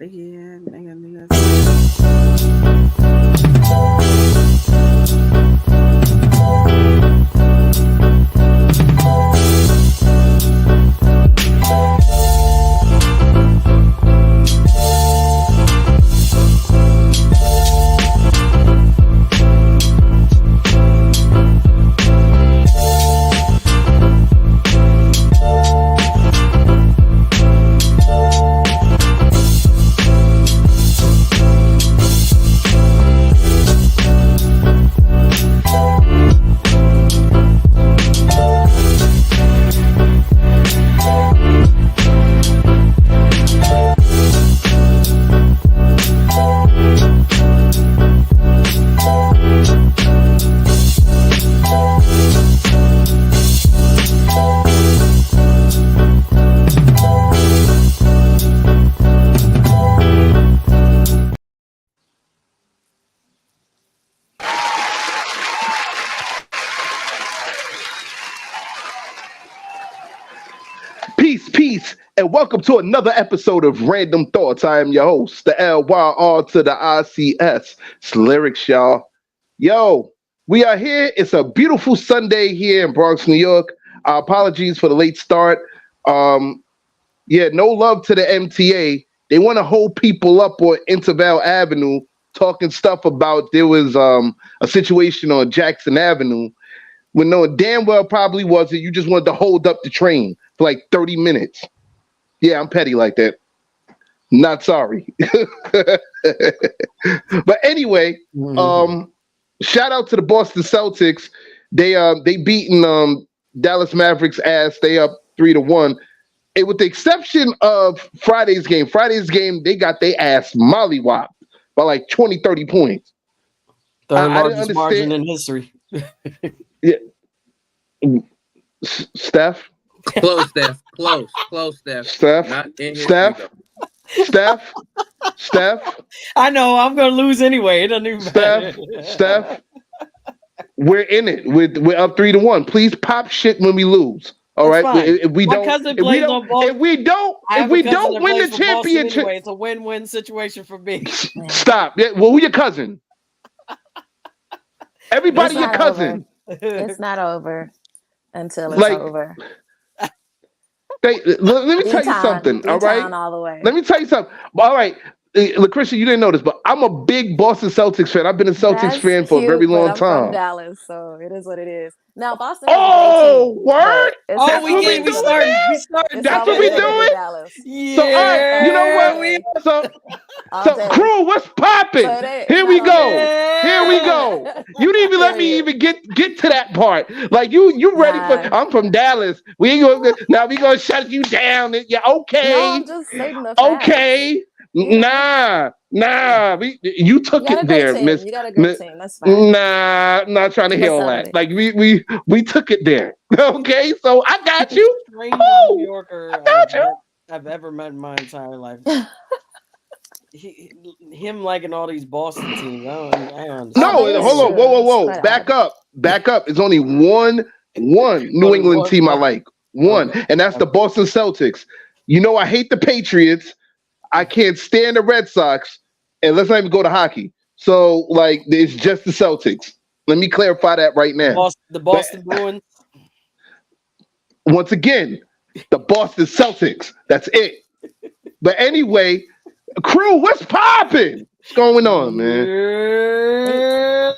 Yeah, nigga. Peace, and welcome to another episode of Random Thoughts. I am your host, the LYR to the ICS. It's lyrics, y'all. Yo, we are here. It's a beautiful Sunday here in Bronx, New York. Apologies for the late start. No love to the MTA. They want to hold people up on Intervale Avenue, talking stuff about there was a situation on Jackson Avenue when knowing damn well probably wasn't. You just wanted to hold up the train for like 30 minutes. Yeah, I'm petty like that. Not sorry. But anyway, shout out to the Boston Celtics. They beaten Dallas Mavericks ass. They up 3-1. And with the exception of Friday's game, they got their ass mollywopped by like 20, 30 points. Third largest margin in history. Yeah. Steph? Close, Steph. Close, Steph. Steph. I know I'm gonna lose anyway. It doesn't even matter. Steph. We're in it. We're up 3-1. Please pop shit when we lose. All right. If we don't win the championship, anyway, it's a win-win situation for me. Stop. Yeah, well, who your cousin? Everybody your cousin. It's not over until it's over. Let me tell you something. All right. All the way. Let me tell you something. All right. Lucretia, you didn't know this, but I'm a big Boston Celtics fan. I've been a Celtics fan for a very long time. From Dallas, so it is what it is. Now Boston. Word! We started. That's what we doing. Yeah. So, all right, you know what? So crew, what's popping? Here we go. You didn't even let me even get to that part. Like you ready for? I'm from Dallas. We ain't gonna shut you down. Yeah, okay. No, I'm just stating the facts. Okay. Nah. You took it there, Miss. You got a great team. That's fine. Nah, I'm not trying to hear all that. Like we took it there. Okay, so I got you. Strangest New Yorker I've ever met in my entire life. Him liking all these Boston teams. I don't understand. No, hold on. Whoa. Back up. It's only one New England team I like. One, and that's the Boston Celtics. You know I hate the Patriots. I can't stand the Red Sox, and let's not even go to hockey. So, like, it's just the Celtics. Let me clarify that right now. The Boston Bruins. Once again, the Boston Celtics. That's it. But anyway, crew, what's popping? What's going on, man? Yeah,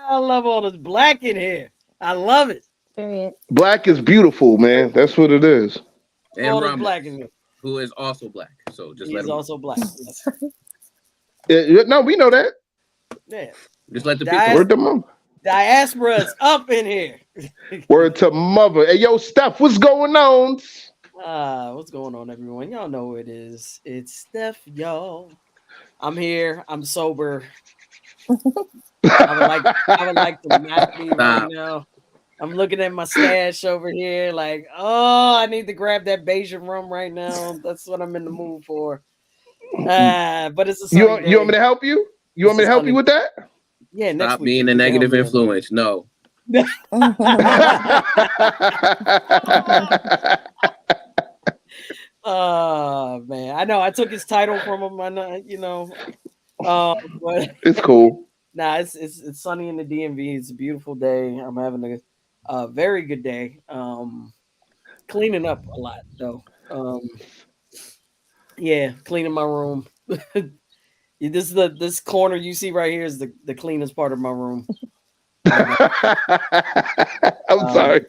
I love all this black in here. I love it. Period. Black is beautiful, man. That's what it is. And all this Ramos, black in here. who is also black. So just let He's him also black. No, we know that. Yeah. just let the Word to people. mother. Diaspora's up in here. Word to mother. Hey, yo, Steph, what's going on? What's going on, everyone? Y'all know who it is. It's Steph, y'all. I'm here. I'm sober. I would like to map me right now. I'm looking at my stash over here, like, oh, I need to grab that Bayesian rum right now. That's what I'm in the mood for. But it's a you want me to help you? You want me to help you with that? Yeah, next Stop week. being a negative influence. No. Man, I know I took his title from him. I know, but It's cool. nah, it's sunny in the DMV. It's a beautiful day. I'm having a very good day. Cleaning up a lot though. Yeah, cleaning my room. This corner you see right here is the cleanest part of my room. I'm Um, sorry.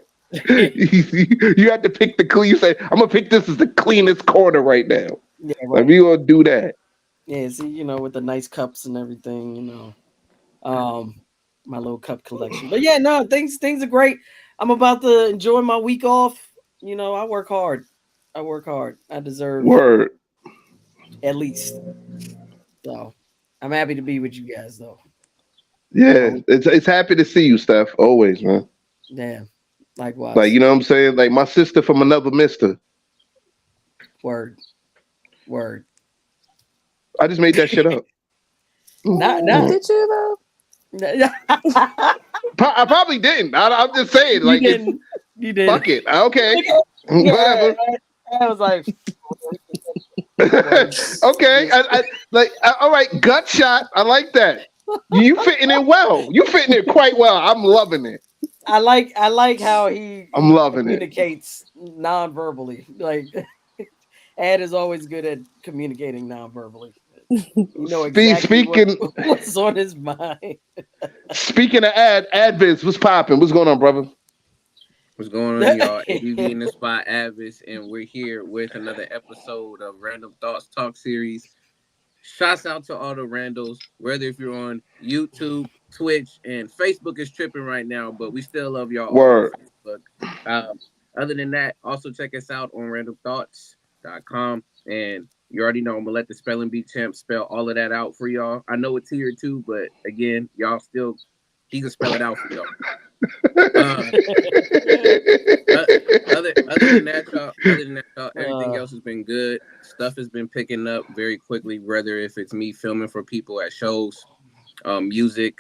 You had to pick the clean. You say, I'm gonna pick this as the cleanest corner right now. yeah, Like right. we gonna do that. Yeah, see, with the nice cups and everything, my little cup collection. But yeah, no, things are great. I'm about to enjoy my week off. I work hard. I work hard. I deserve Word. at least. So I'm happy to be with you guys though. My Yeah, week, it's happy to see you, Steph. Always, man. yeah, Like likewise. you know what I'm saying. Like my sister from another mister. Word, word. I just made that shit up. Not, Mm. not. Did you though? I probably didn't. I'm just saying. You Like it's didn't. You didn't. fuck it. Okay, Look at whatever. I was like, Okay. All right. Gut shot. I like that. You fitting in well. You fitting in quite well. I'm loving it. I like how he I'm he loving it. communicates non-verbally. Like Ed is always good at communicating non-verbally. You know exactly Speaking what's on his mind. speaking of adviz, what's popping? What's going on, brother? What's going on, y'all? ABV in the spot, Avis, and we're here with another episode of Random Thoughts Talk Series. Shouts out to all the randos, whether if you're on YouTube, Twitch, and Facebook is tripping right now, but we still love y'all all on Word. Facebook. Other than that, also check us out on randomthoughts.com. And you already know I'm gonna let the spelling bee champ spell all of that out for y'all. I know it's here too, but again, y'all still he can spell it out for y'all. Uh, other than that, y'all, everything else has been good. Stuff has been picking up very quickly, whether if it's me filming for people at shows, music.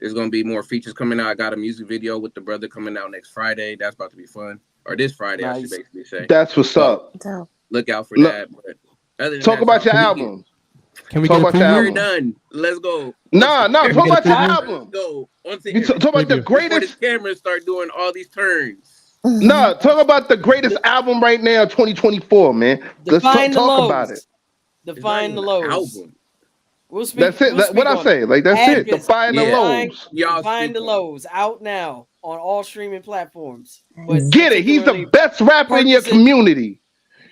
There's gonna be more features coming out. I got a music video with the brother coming out next Friday. That's about to be fun. Or this Friday, I should Nice. basically say. That's what's So up. Dope. look out for No, that. But other than talk that, about y'all, your we album. Can we Talk get a about your preview? we're album. done. Let's go. Nah, Can talk we get a about your preview? Let's album. go. Onto You Eric. talk about the Preview. Before the greatest. cameras start doing all these turns. Nah, talk about the greatest album right now, 2024, man. Let's Define the talk about it. lows. It's not Define even the an lows. album. We'll speak. That's it. We'll What speak I on it. say. Like that's it. Advis, Define the Yeah. lows. Y'all define speak the on it. lows. Out now on all streaming platforms, but Get it. He's the particularly best rapper in your purchase it. community.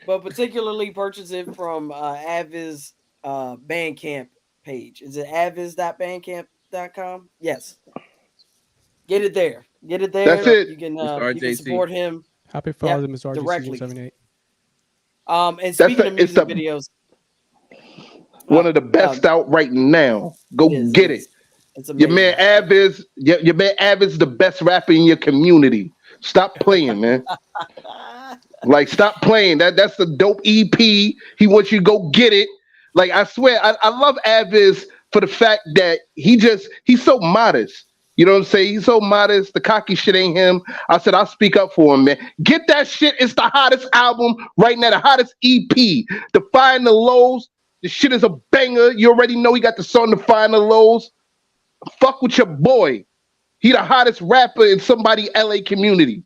But particularly purchase it from Advis Bandcamp page. Is it advis.bandcamp.com? Yes. Get it there. Get it That's there. it. You can Mr. support RJC. him. Happy Yep, Father's Day, Mr. RGC directly. 178. And That's speaking of it's music the videos, one of the best out right now. Go it is. get it. It's Your man amazing. Aviz, your man Aviz, the best rapper in your community. Stop playing, man. Like, stop playing. That's the dope EP. He wants you to go get it. Like, I swear, I love Aviz for the fact that he's so modest. You know what I'm saying? He's so modest. The cocky shit ain't him. I said, I'll speak up for him, man. Get that shit. It's the hottest album right now, the hottest EP. Define the Lows. The shit is a banger. You already know he got the song Define the Lows. Fuck with your boy. He the hottest rapper in somebody LA community.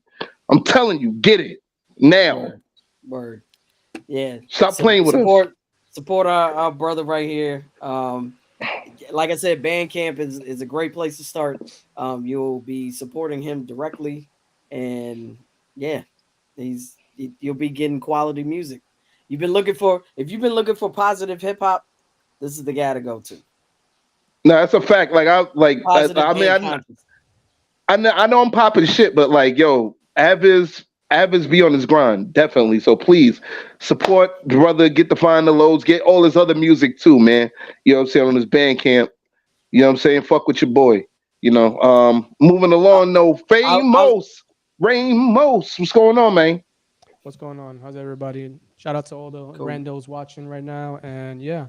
I'm telling you, get it now. Word. Yeah. Stop playing with us. Support our brother right here. Like I said, Bandcamp is a great place to start. You'll be supporting him directly, and yeah, you'll be getting quality music. If you've been looking for positive hip hop, this is the guy to go to. No, that's a fact. Like Positive I mean, and conscious. I know I'm popping shit, but like, yo, Aviz be on his grind, definitely. So please support the brother, get to Find the Loads, get all his other music too, man. You know what I'm saying, on his Bandcamp. You know what I'm saying? Fuck with your boy. You know, moving along, no Ramos. What's going on, man? What's going on? How's everybody? Shout out to all the randos watching right now. And yeah,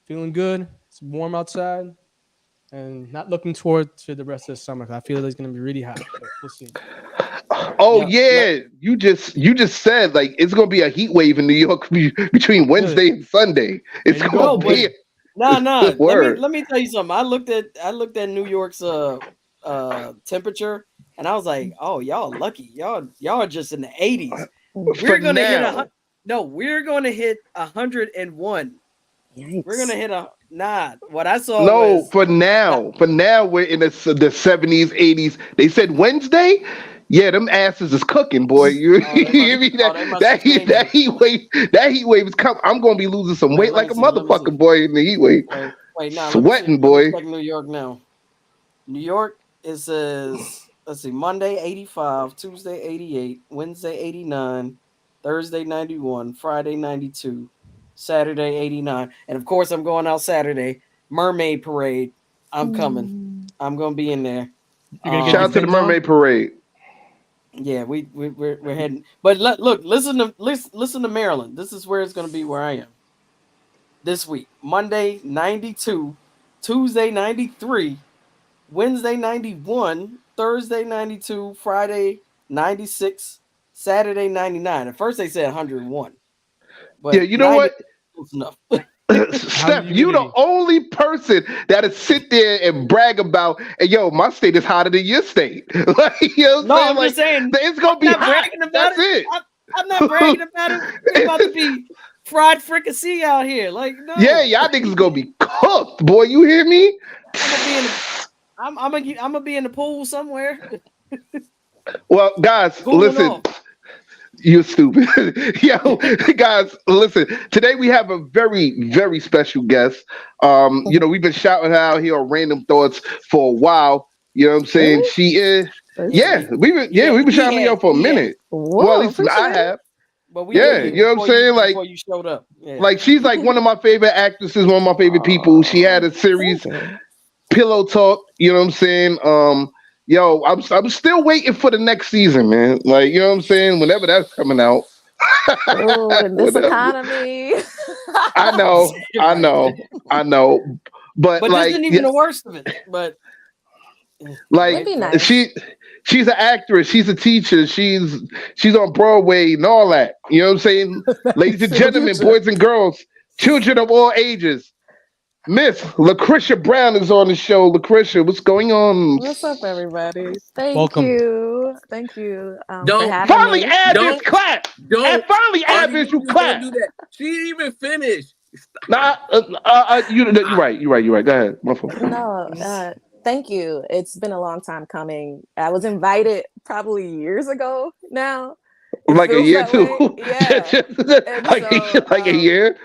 feeling good. It's warm outside. And not looking forward to the rest of the summer. I feel like it's going to be really hot. But we'll see. Oh Yep. yeah, you just said like it's gonna be a heat wave in New York between Wednesday and Sunday. It's There you gonna go, No, but be no. a word. Let me tell you something. I looked at New York's temperature, and I was like, oh, y'all lucky. Y'all are just in the 80s. For We're gonna hit now. we're gonna hit 101. We're gonna Yikes. hit a nah. What I saw No, was for not, now. For now, we're in the 70s, 80s. They said Wednesday. Yeah, them asses is cooking, boy. You, oh they you hear must me? they must have changed That it. heat wave is coming. I'm gonna be losing some Wait, weight like a let me see. motherfucker, boy, in the heat wave. Wait, nah, let me see. Sweating, Let me boy. check New York now. New York, it says, let's see, Monday 85, Tuesday 88, Wednesday 89, Thursday 91, Friday 92, Saturday 89. And of course, I'm going out Saturday. Mermaid Parade. I'm coming. Mm. I'm going to be in there. You're gonna get Shout your out to the fins on. Mermaid Parade. Yeah, we're heading. But look, listen to Maryland. This is where it's going to be where I am this week. Monday 92, Tuesday 93, Wednesday 91, Thursday 92, Friday 96, Saturday 99. At first they said 101, Yeah, but you know 90 what? is enough. How's the Steph, you the humidity? only person that'll sit there and brag about, hey, yo, my state is hotter than your state. Like, you know what I'm No, saying? I'm just Like, saying it's gonna I'm be not hot. bragging about That's it. it. I'm not bragging about it. We about to be fried fricassee out here. Like, Yeah, no. y'all niggas gonna be cooked, boy. You hear me? I'm gonna be in the I'm gonna be in the pool somewhere. Well, guys, Cooling listen, off. you're stupid. Yo, guys, listen. Today we have a very, very special guest. We've been shouting her out here on Random Thoughts for a while. You know what I'm saying? Really? She is. First Yeah, Yeah, time. we've been he shouting her has, out for a he has. minute. Well, at Whoa, least I appreciate it. have. But we knew Yeah, you you know what I'm saying? before you showed up. Yeah. Like she's like one of my favorite actresses, one of my favorite people. She had Oh, a thank series, you. Pillow Talk. You know what I'm saying? Yo, I'm still waiting for the next season, man. Like, you know what I'm saying? Whenever that's coming out. Oh, in this Whatever. economy. I know, I Right. know, I know. But But this like, isn't yeah, even the worst of it. But It'd like be go ahead. nice. she's an actress, she's a teacher, she's on Broadway and all that. You know what I'm saying? Ladies and For the gentlemen, future. boys and girls, children of all ages. Miss Lucretia Brown is on the show. Lucretia, what's going on? What's up, everybody? Thank Welcome. you. Thank you for Don't having Finally, me. Advis don't clap. And don't finally, all you Advis, you niggas don't clap. do that. She didn't even finish. Nah, you're right. You're right. Go ahead. My fault. No, thank you. It's been a long time coming. I was invited probably years ago now. It Like a feels year that too. way. Yeah. And so Like a year.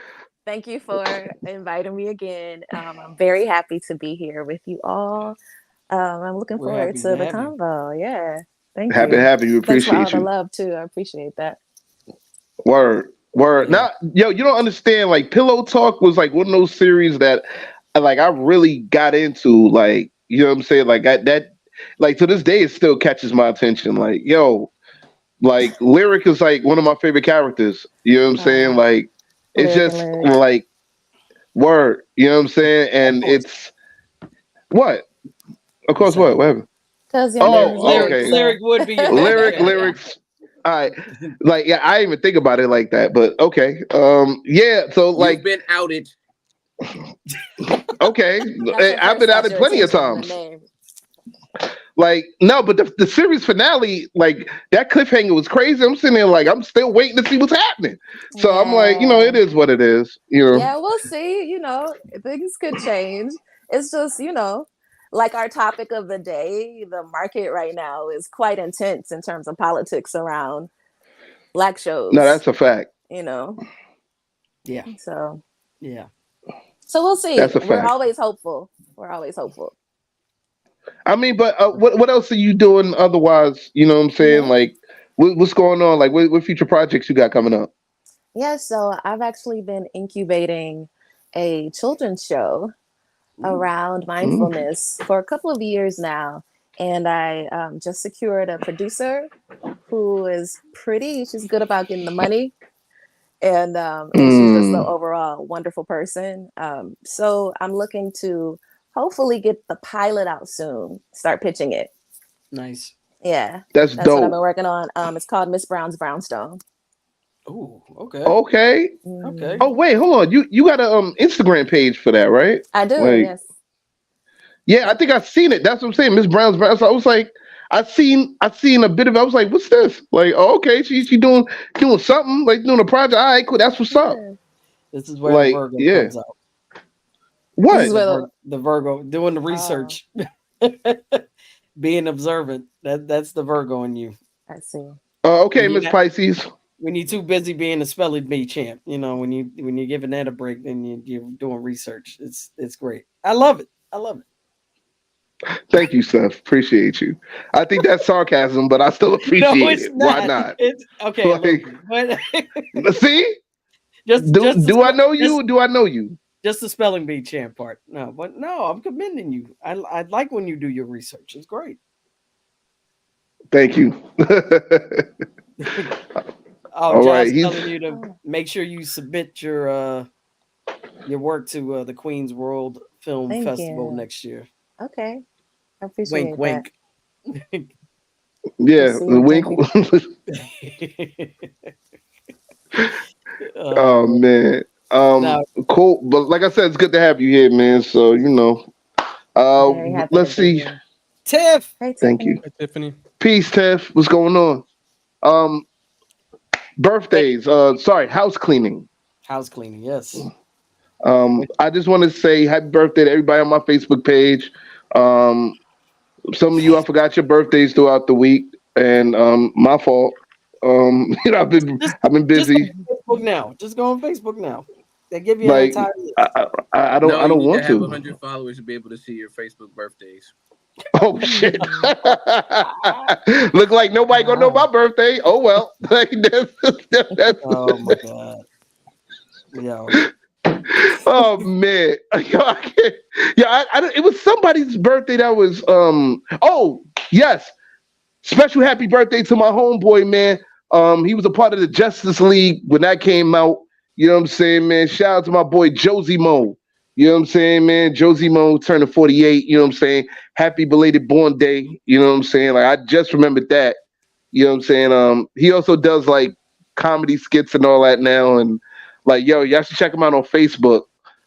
thank you for inviting me again. I'm very happy to be here with you all. I'm looking We're forward happy to to the have you. convo. Yeah. Thank Happy to you. have you. Thanks for all Appreciate the you. love too. I appreciate that. Word. Word. Yeah. Now, yo, you don't understand. Like Pillow Talk was like one of those series that like I really got into. Like, you know what I'm saying? Like that like to this day it still catches my attention. Like, yo, like Lyric is like one of my favorite characters. You know what I'm saying? Oh, Like it's lyric and just lyric. like word. You know what I'm saying? Of And course. it's what? Of I'm course, what? saying What happened? Because your name is Oh, lyric. lyric okay. So would be your favorite Lyric, character. lyrics. All right. Like, yeah, I didn't even think about it like that, but okay. Yeah. So, You've like, been outed. okay, that's when I've first been got outed your plenty of attention, the times. name. Like, no, but the series finale, like that cliffhanger was crazy. I'm sitting there like I'm still waiting to see what's happening. So I'm like, it Yeah. is what it is. Yeah, we'll see. Things could change. It's just, like our topic of the day, the market right now is quite intense in terms of politics around Black No, shows, that's a fact. you know. Yeah. So Yeah. so we'll see. That's a We're fact. always hopeful. We're always hopeful. I mean, but what else are you doing otherwise? You know what I'm saying? Hmm. Like, what's going on? Like, what future projects you got coming up? Yeah, so I've actually been incubating a children's show Ooh. around Mm. mindfulness for a couple of years now. And I just secured a producer who is pretty, she's good about getting the money. And she's just the Mm. overall wonderful person. So I'm looking to hopefully get the pilot out soon, start pitching it. Nice. Yeah, That's that's what I've been dope. working on. It's called Miss Brown's Brownstone. Oh, okay. Okay. Okay. Oh wait, hold on. You got a Instagram page for that, right? I do, Like, yes. yeah, I think I've seen it. That's what I'm saying. Miss Brown's Brown. So I was like, I seen a bit of it. I was like, what's this? Like, oh, okay, she doing something, like doing a project. All right, cool. That's what's up. Yeah. This is where the Like, Virgo yeah. comes out. What? This is where The Virgo doing the research, being observant. That's the Virgo in you. I see. Okay, Miss Pisces. When you're too busy being a spelling bee champ, when you're giving that a break, then you're doing research. It's great. I love it. I love it. Thank you, Seth. Appreciate you. I think that's sarcasm, but I still appreciate it. Not. Why not? It's okay. Like, But see, do I know you? Do I know you? Just the spelling bee champ part. No, I'm commending you. I like when you do your research. It's great. Thank you. Oh, John's right, telling you to make sure you submit your work to the Queens World Film Festival next year. Okay, I appreciate wink, that. wink. Yeah, the wink. Oh man, cool. But like I said, it's good to have you here, man. So let's see. Tiff. Hey, thank you. Hey, Tiffany. Peace, Tiff. What's going on? Birthdays. Sorry, house cleaning. House cleaning. Yes. I just want to say happy birthday to everybody on my Facebook page. Some of you, I forgot your birthdays throughout the week, and my fault. I've been busy. Just go on Facebook now. They give you like, an entire list. I don't want to. Have 100 followers to be able to see your Facebook birthdays. Oh shit! Look like nobody gonna know my birthday. Oh well. That's oh my god. Yo. Oh man. Yo, I can't. Yeah, it was somebody's birthday that was oh yes. Special happy birthday to my homeboy, man. He was a part of the Justice League when that came out. You know what I'm saying, man? Shout out to my boy Josie Mo. You know what I'm saying, man? Josie Mo turning 48. You know what I'm saying? Happy belated born day. You know what I'm saying? Like, I just remembered that. You know what I'm saying? He also does like comedy skits and all that now. And like, yo, y'all should check him out on Facebook.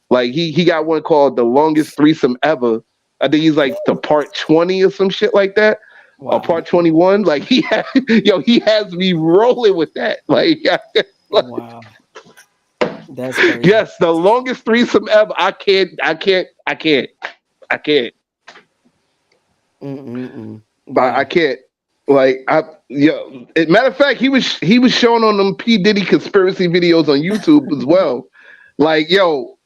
Like, he got one called The Longest Threesome Ever. I think he's like the part 20 or some shit like that. Wow. Or part 21. Like, he has me rolling with that. Like, wow. That's crazy. Yes, the longest threesome ever. I can't. I can't. I can't. Like, matter of fact, he was shown on them P. Diddy conspiracy videos on YouTube as well. Like, yo,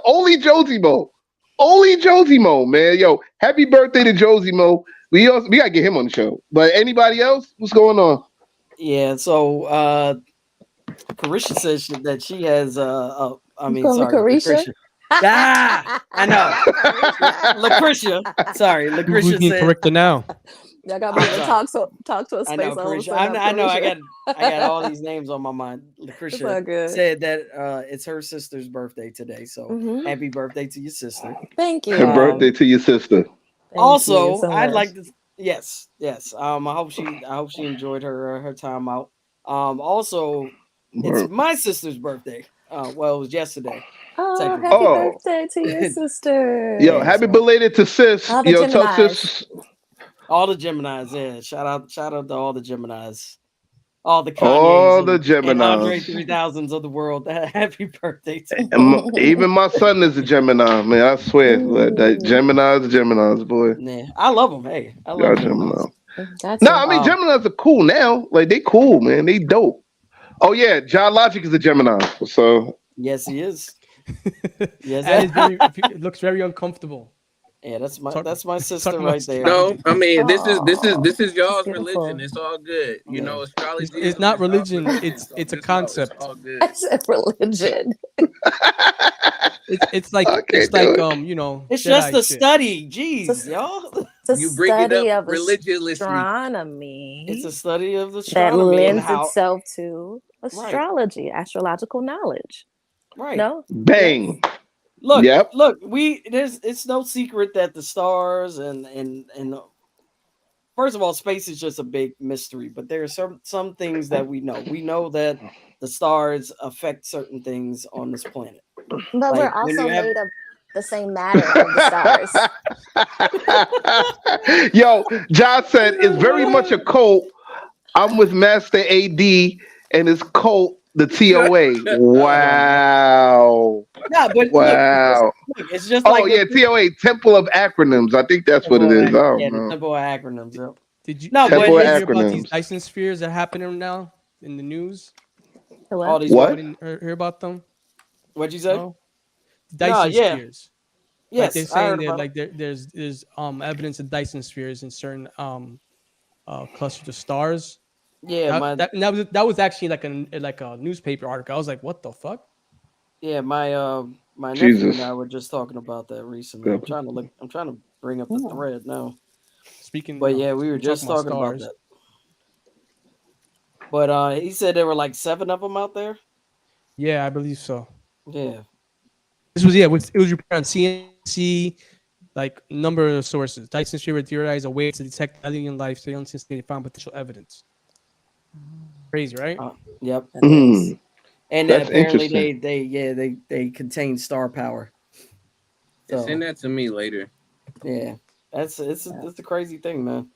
only Josie Mo, man. Yo, happy birthday to Josie Mo. We gotta get him on the show. But anybody else? What's going on? Yeah. So, Carisha says that she has Carisha. I know. Lucretia. Sorry, Lucretia Who's being said. corrected now? Y'all got me to talk to a space. I know, Carisha. I know. I got all these names on my mind. Lucretia said that it's her sister's birthday today. So happy birthday to your sister. Thank you. Happy birthday to your sister. Also, I'd like to. Yes. I hope she enjoyed her time out. Also. It's my sister's birthday. Well, it was yesterday. Oh, happy birthday to your sister. Yo, happy belated to sis. All the Yo, tell Geminis. sis. All the Geminis, yeah. Shout out to all the Geminis. All the Kanyes. All the Geminis. And Andre 3000s of the world. Happy birthday to them. Even my son is a Gemini, man. I swear. Like, that Geminis, boy. Yeah, I love them. Hey, I love Geminis. No, I mean, Geminis are cool now. Like, they cool, man. They dope. Oh yeah, John Logic is a Gemini. So yes, he is. Yes, it looks very uncomfortable. Yeah, that's my sister right there. No, I mean this is y'all's religion. It's all good. You know, astrology. It's not religion. It's a concept. It's all good. I said religion. It's like you know. It's just a study. Jeez, y'all. It's you bring it up of religiously. Astronomy. It's a study of astronomy that lends itself to astrology, astrological knowledge. Right. No. Bang. Look. It's no secret that the stars and first of all, space is just a big mystery, but there are some things that we know. We know that the stars affect certain things on this planet. But Like, we're when also you have- made of the same matter of the stars. Yo, John said it's very much a cult. I'm with Master AD and his cult, the TOA. Wow. Yeah, but Wow. it's just Oh like yeah, TOA, Temple of Acronyms. I think that's what it is. I don't yeah, the know. Temple of Acronyms. Yep. Did you, No, did but you Temple hear about these acronyms. Dyson spheres that happening now in the news? All these What? Hear about them? What'd you say? No? Dyson yeah. spheres. Yes, Like they're I saying heard that about like there's evidence of Dyson spheres in certain clusters of stars. Yeah, That was actually like a newspaper article. I was like, what the fuck? my nephew Jesus. and I were just talking about that recently. I'm trying to bring up the thread now. Speaking, But yeah, we were just talking about that. But he said there were like 7 of them out there. Yeah, I believe so. Yeah. It was reported on CNC, like number of sources. Dyson sphere were theorized a way to detect alien life since they found potential evidence. Crazy, right? Yep. Mhm. And That's apparently interesting. they contain star power. So, Send that to me later. yeah, it's a crazy thing, man.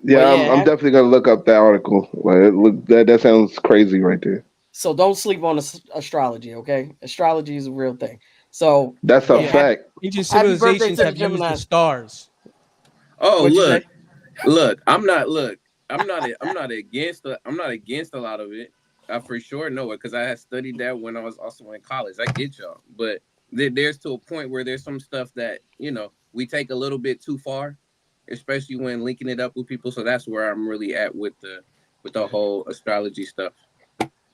Yeah, But I'm definitely gonna look up that article. Like, that sounds crazy right there. So don't sleep on astrology, okay? Astrology is a real thing. So That's a fact. Ancient Happy birthday civilizations to have the used the Gemini. stars. Oh, What'd you look, say? look. I'm not against a lot of it. I for sure know it because I had studied that when I was also in college. I get y'all, but there's to a point where there's some stuff that we take a little bit too far, especially when linking it up with people. So that's where I'm really at with the whole astrology stuff.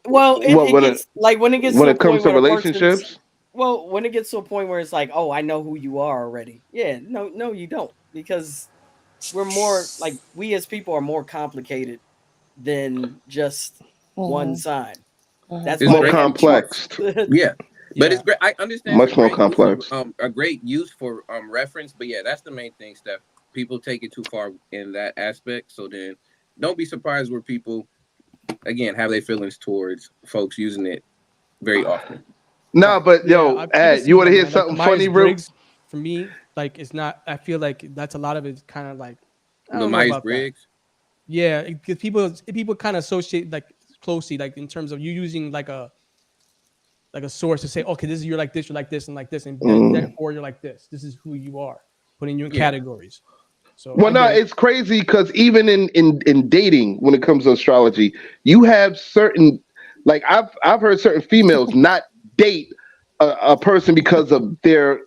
Well, it gets like when it gets when to it comes to relationships. Well, when it gets to a point where it's like, oh, I know who you are already. Yeah, no, you don't, because we're more like, we as people are more complicated than just one sign. That's It's why more they have complex. charts. Yeah. But it's great. I understand Much more complex. A great use for reference, but yeah, that's the main thing, Steph. People take it too far in that aspect. So then, don't be surprised where people, again, have their feelings towards folks using it very often. No, but yo, Ed, you want to hear something funny, real? For me, like it's not. I feel like that's a lot of it. Kind of like I The don't know about that. Myers-Briggs. Yeah, because people kind of associate like closely, like in terms of you using like a source to say, okay, this is you're like this, and like this, and therefore you're like this. This is who you are, putting you in categories. So well, no, it's crazy because even in dating, when it comes to astrology, you have certain, like I've heard certain females not date a person because of their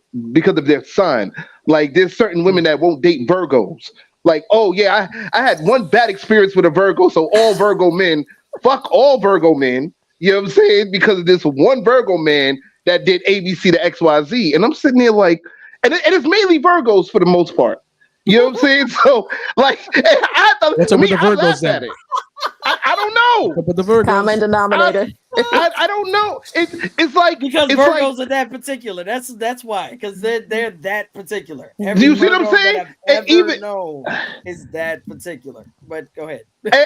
sign. Like there's certain women that won't date Virgos. Like, oh yeah, I had one bad experience with a Virgo, so all Virgo men, fuck all Virgo men. You know what I'm saying? Because of this one Virgo man that did ABC to XYZ. And I'm sitting there like, and it's mainly Virgos for the most part. You know what I'm saying? So, like, I thought, what's up with the Virgos then? I don't know. But the Virgos, common denominator. I don't know. It's like because it's Virgos like, are that particular. That's why. Because they're that particular. Do you see what I'm saying? Even know is that particular. But go ahead.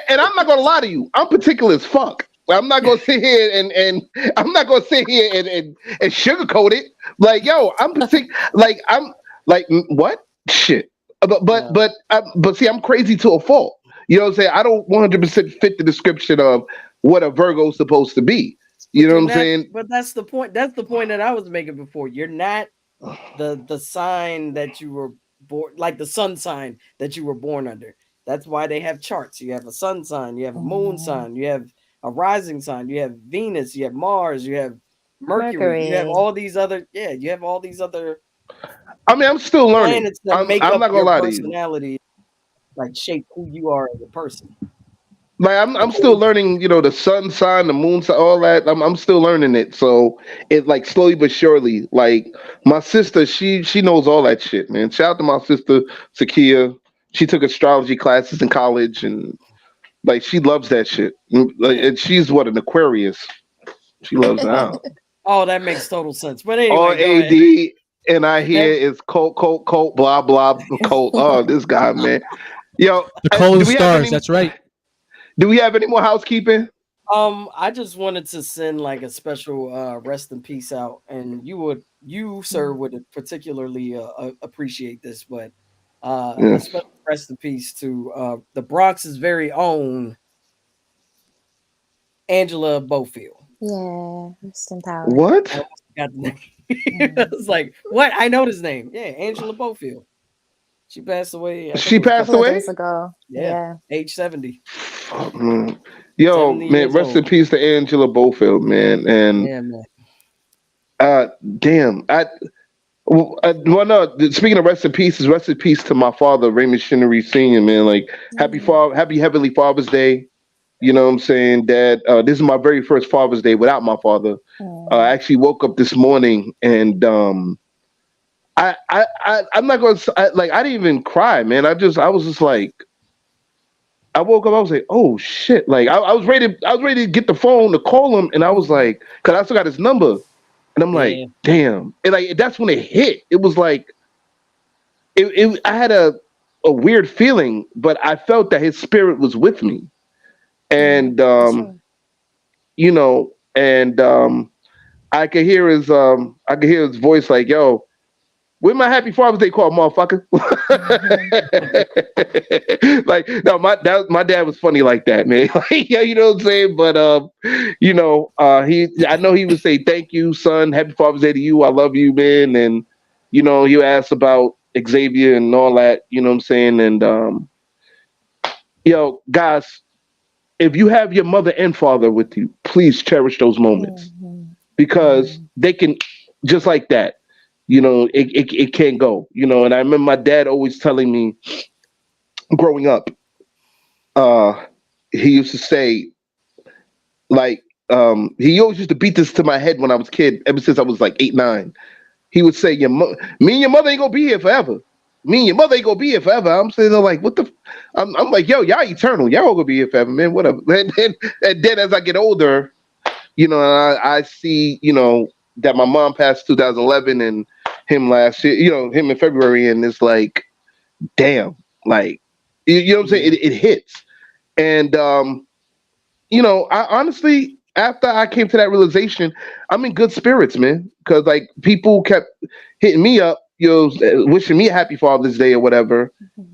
And I'm not gonna lie to you. I'm particular as fuck. I'm not gonna sit here and I'm not gonna sit here and sugarcoat it. Like, yo, I'm particular. Like, I'm like, what shit? But see, I'm crazy to a fault. You know what I'm saying? I don't 100% fit the description of what a Virgo is supposed to be. You know what I'm saying? But that's the point. That's the point that I was making before. You're not the sign that you were born, like the sun sign that you were born under. That's why they have charts. You have a sun sign, you have a moon sign, you have a rising sign, you have Venus, you have Mars, you have Mercury. You have all these other, you have all these other. I mean, I'm still learning. I'm not gonna lie to you. Personality, like shape who you are as a person. Like I'm still learning, you know, the sun sign, the moon sign, all that. I'm still learning it. So it like slowly but surely. Like my sister, she knows all that shit, man. Shout out to my sister Sakia. She took astrology classes in college, and like she loves that shit. Like, and she's an Aquarius. She loves that. Oh, that makes total sense. But anyway, all AD, and I hear is cult, blah blah cult. Oh, this guy, man. Yo, The do cold we have stars. any? That's right. Do we have any more housekeeping? I just wanted to send like a special rest in peace out, and you sir would particularly appreciate this, but a Yes. special rest in peace to the Bronx's very own Angela Bofield. Yeah, rest in power. What? I almost forgot the name. I was like, what? I know his name. Yeah, Angela Bofield. She passed away. I think She it was a passed couple of away? days ago. Yeah, age 70. Mm. Yo, 70 man, years rest in old. peace to Angela Bofield, man. And Yeah, man. damn, well, no. Speaking of rest in peace, rest in peace to my father, Raymond Shinnery Sr. Man, like happy Heavenly Father's Day. You know what I'm saying, Dad? This is my very first Father's Day without my father. I actually woke up this morning and I'm not gonna like I didn't even cry, man. I was just like. I woke up. I was like, "Oh shit!" Like I was ready. I was ready to get the phone to call him, and I was like, "Cause I still got his number," and I'm like, Yeah. "Damn!" And like that's when it hit. It was like, I had a weird feeling, but I felt that his spirit was with me, and you know, and I could hear his voice like, "Yo, where my happy Father's Day call, motherfucker?" Like, no, my dad was funny like that, man. Like, yeah, you know what I'm saying? But I know he would say, "Thank you, son. Happy Father's Day to you. I love you, man." And he asked about Xavier and all that. You know what I'm saying? And guys, if you have your mother and father with you, please cherish those moments because they can just like that. It can't go. And I remember my dad always telling me growing up, he used to say, like, he always used to beat this to my head when I was a kid, ever since I was like 8, 9. He would say, me and your mother ain't gonna be here forever. Me and your mother ain't gonna be here forever. I'm sitting there like, what the? I'm like, yo, y'all eternal. Y'all gonna be here forever, man. Whatever. And then as I get older, I see, that my mom passed 2011 and him last year, him in February, and it's like, damn, like, you know what I'm saying? It hits. And, I honestly, after I came to that realization, I'm in good spirits, man. Because, like, people kept hitting me up, wishing me a happy Father's Day or whatever.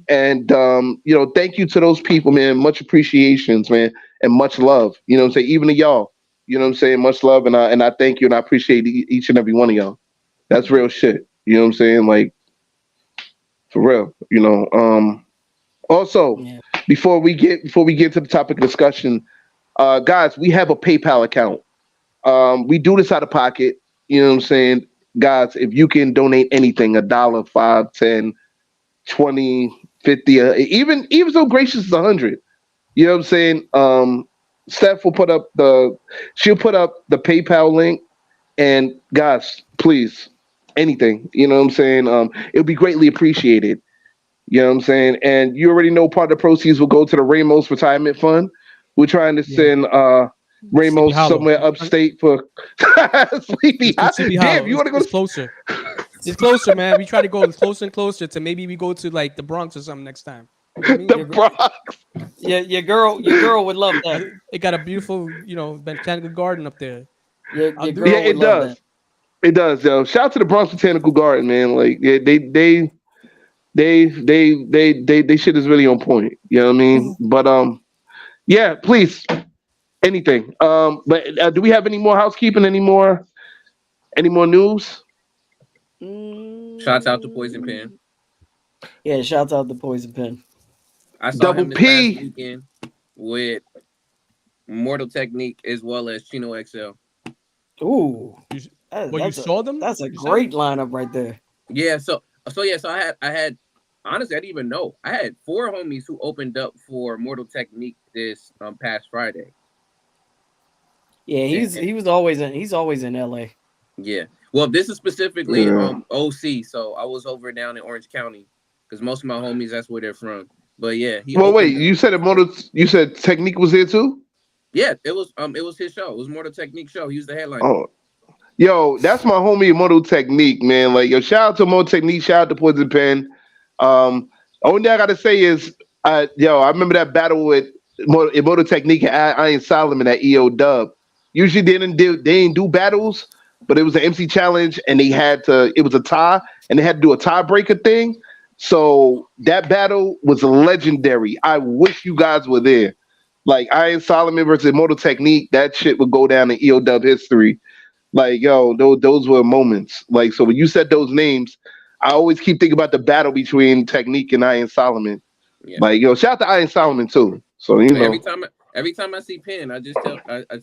And, thank you to those people, man. Much appreciations, man. And much love. You know what I'm saying? Even to y'all. You know what I'm saying? Much love. And I thank you and I appreciate each and every one of y'all. That's real shit. You know what I'm saying? Like, for real, Also, before we get to the topic of discussion, guys, we have a PayPal account. We do this out of pocket. You know what I'm saying? Guys, if you can donate anything, $1, $5, 10, 20, 50, even so gracious as 100. You know what I'm saying? Steph will put up the PayPal link, and guys, please, anything. You know what I'm saying? It'll be greatly appreciated. You know what I'm saying? And you already know part of the proceeds will go to the Ramos Retirement Fund. We're trying to send Ramos somewhere upstate for Sleepy Hollow. Damn, you want to go closer? It's closer, man. We try to go closer and closer to maybe we go to like the Bronx or something next time. The Bronx. Yeah, your girl would love that. It got a beautiful, botanical garden up there. Your girl would love that. It does, yo. Shout out to the Bronx Botanical Garden, man. Like, they shit is really on point. You know what I mean? But yeah, please, anything. But do we have any more housekeeping? Any more news? Shouts out to Poison Pen. Yeah, shouts out to Poison Pen. I saw Double him this P last weekend with Mortal Technique as well as Chino XL. Ooh, you saw them? That's a great lineup right there. Yeah, so I had honestly I didn't even know. I had 4 homies who opened up for Mortal Technique this past Friday. Yeah, he's always in LA. Yeah. Well, this is specifically OC, so I was over down in Orange County because most of my homies, that's where they're from. But yeah, you said Technique was here too? Yeah, it was his show. It was Mortal Technique show. He was the headliner. Oh, yo, that's my homie Mortal Technique, man. Like, yo, shout out to Mortal Technique, shout out to Poison Pen. Only thing I gotta say is I remember that battle with Motor Technique and Iron Solomon at EO Dub. Usually they didn't do battles, but it was an MC challenge, and it was a tie, and they had to do a tiebreaker thing. So that battle was legendary. I wish you guys were there. Like Iron Solomon versus Motor Technique, that shit would go down in EO Dub history. Like, yo, those were moments. Like, so when you said those names, I always keep thinking about the battle between Technique and Iron Solomon. Yeah. Like, yo, shout out to Iron Solomon too. So you know, every time I see Penn, I just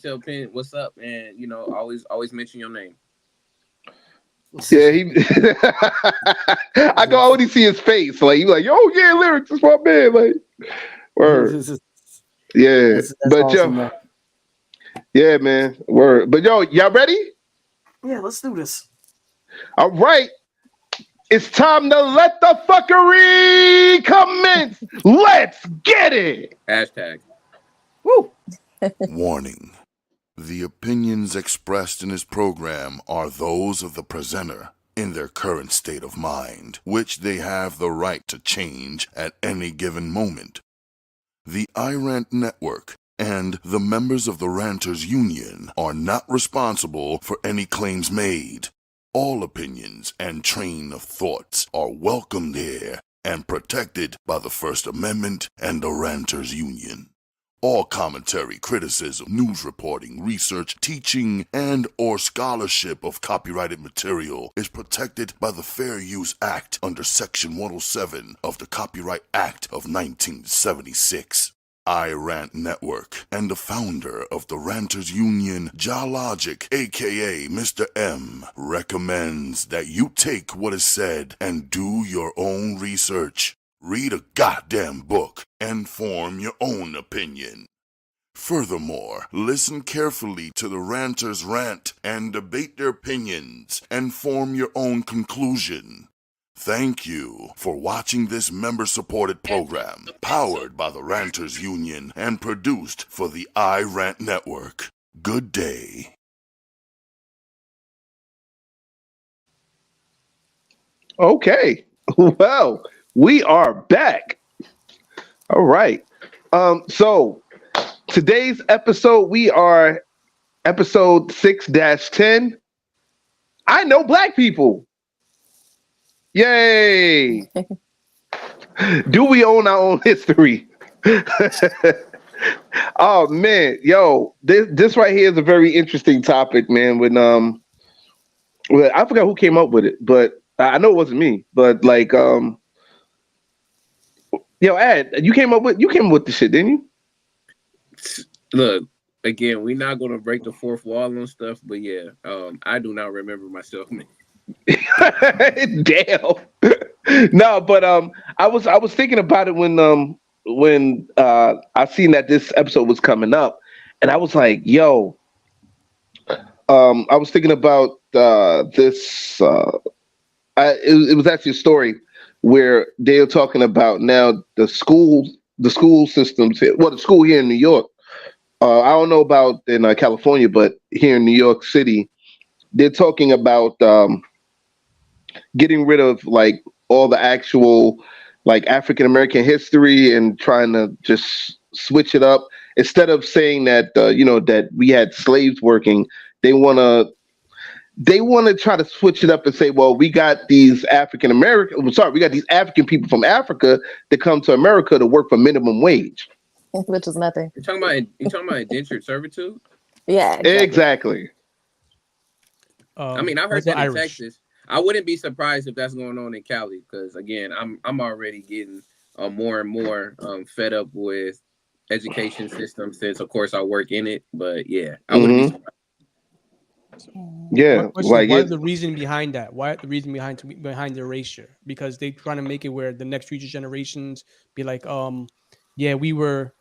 tell Penn what's up, and you know, always mention your name. Yeah, I can already see his face. Like he's like, yo, yeah, lyrics, that's my man. Like, word. Yeah, that's but awesome, man. Yeah, man, word. But yo, y'all ready? Yeah, let's do this. All right. It's time to let the fuckery commence. Let's get it. Hashtag. Woo. Warning. The opinions expressed in this program are those of the presenter in their current state of mind, which they have the right to change at any given moment. The iRant Network and the members of the Ranters Union are not responsible for any claims made. All opinions and train of thoughts are welcomed here and protected by the First Amendment and the Ranters Union. All commentary, criticism, news reporting, research, teaching, and or scholarship of copyrighted material is protected by the Fair Use Act under Section 107 of the Copyright Act of 1976. iRant Network and the founder of the Ranters Union, Jalogic, aka Mr. M, recommends that you take what is said and do your own research. Read a goddamn book and form your own opinion. Furthermore, listen carefully to the Ranters rant and debate their opinions and form your own conclusion. Thank you for watching this member-supported program, powered by the Ranters Union and produced for the iRant Network. Good day. Okay. Well, we are back. All right. So today's episode, we are episode 6-10. I know black people. Yay! Do we own our own history? Oh man, yo, this right here is a very interesting topic, man. When I forgot who came up with it, but I know it wasn't me. But like, yo, Ad, you came up with the shit, didn't you? Look, again, we're not gonna break the fourth wall and stuff, but yeah, I do not remember myself, man. Damn. No, but I was thinking about it when I seen that this episode was coming up, and I was like, yo, I was thinking about this. It was actually a story where they're talking about now the school systems here. Well, the school here in New York. I don't know about in California, but here in New York City, they're talking about getting rid of like all the actual like African American history and trying to just switch it up. Instead of saying that that we had slaves working, they want to try to switch it up and say, well, we got these African people from Africa that come to America to work for minimum wage, which is nothing. You're talking about indentured servitude? Yeah, exactly. I mean, I've heard that in Texas. I wouldn't be surprised if that's going on in Cali, because again, I'm already getting more and more fed up with education system since, of course, I work in it. But yeah, I wouldn't be surprised. Yeah, like what is the reason behind that? Why the reason behind the erasure? Because they trying to make it where the next future generations be like, yeah, we were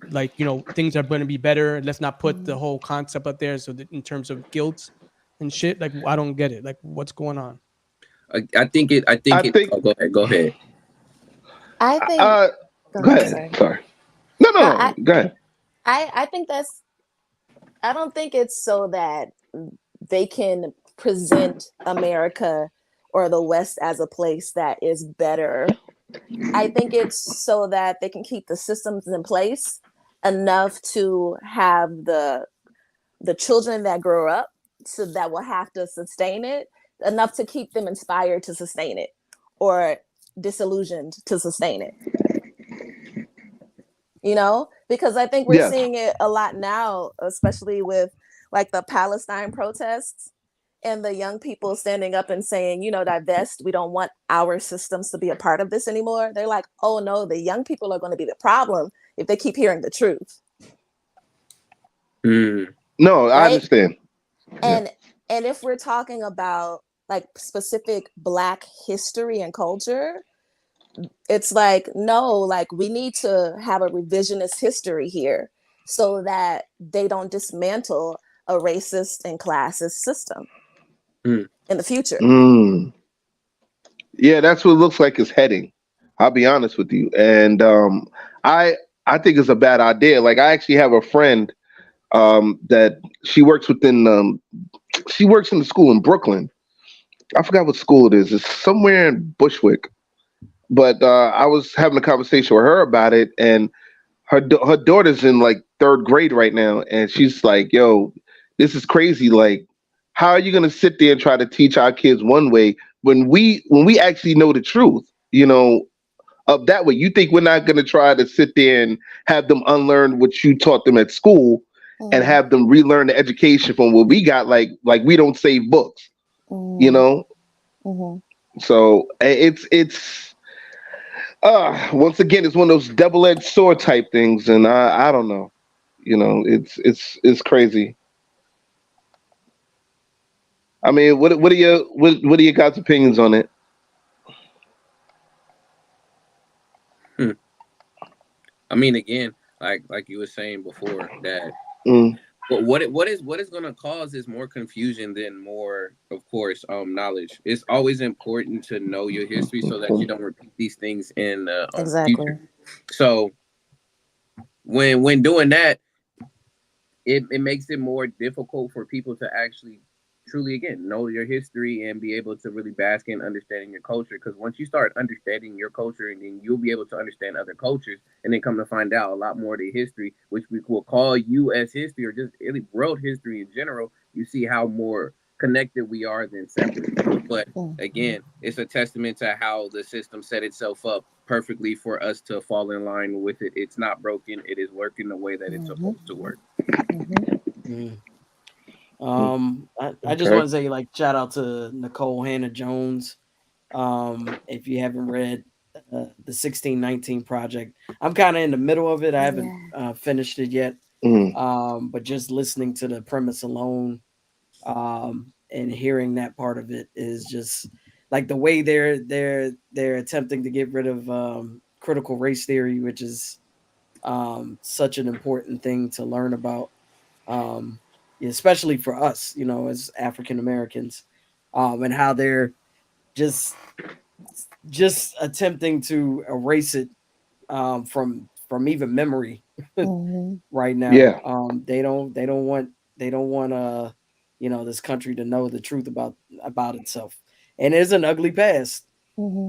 like, things are going to be better. Let's not put the whole concept up there. So that in terms of guilt and shit, like I don't get it. Like what's going on? I think. Oh, go ahead. I think. Go ahead. Sorry. No. Go ahead. I think I don't think it's so that they can present America or the West as a place that is better I think it's so that they can keep the systems in place enough to have the children that grow up, so that will have to sustain it, enough to keep them inspired to sustain it, or disillusioned to sustain it. You know, because I think we're Yes. seeing it a lot now, especially with like the Palestine protests and the young people standing up and saying, you know, divest, we don't want our systems to be a part of this anymore. They're like, oh no, the young people are going to be the problem if they keep hearing the truth. No, I Right? understand. And if we're talking about like specific Black history and culture, it's like, no, like we need to have a revisionist history here so that they don't dismantle a racist and classist system in the future. Yeah, that's what it looks like it's heading. I'll be honest with you. And I think it's a bad idea. Like I actually have a friend that she works she works in the school in Brooklyn. I forgot what school it is. It's somewhere in Bushwick. But I was having a conversation with her about it, and her daughter's in like third grade right now, and she's like, "Yo, this is crazy. Like, how are you gonna sit there and try to teach our kids one way when we actually know the truth? You know, of that way. You think we're not gonna try to sit there and have them unlearn what you taught them at school, and have them relearn the education from what we got? Like we don't save books, you know? So it's." Once again, it's one of those double-edged sword type things, and I don't know, you know, it's crazy. I mean, what are your guys' opinions on it? I mean, again, like you were saying before, that but what is going to cause is more confusion than more, of course, knowledge. It's always important to know your history so that you don't repeat these things in the future. So when doing that, it makes it more difficult for people to actually truly, again, know your history and be able to really bask in understanding your culture. Because once you start understanding your culture, and then you'll be able to understand other cultures, and then come to find out a lot more of the history, which we will call U.S. history or just really world history in general, you see how more connected we are than separate. But again, it's a testament to how the system set itself up perfectly for us to fall in line with it. It's not broken. It is working the way that it's supposed to work. I just want to say, like, shout out to Nicole Hannah-Jones. If you haven't read the 1619 Project, I'm kind of in the middle of it. I haven't finished it yet. But just listening to the premise alone, and hearing that part of it is just like the way they're attempting to get rid of critical race theory, which is such an important thing to learn about. Especially for us, you know, as African Americans, and how they're just attempting to erase it from even memory right now. They don't want you know, this country to know the truth about itself, and there's an ugly past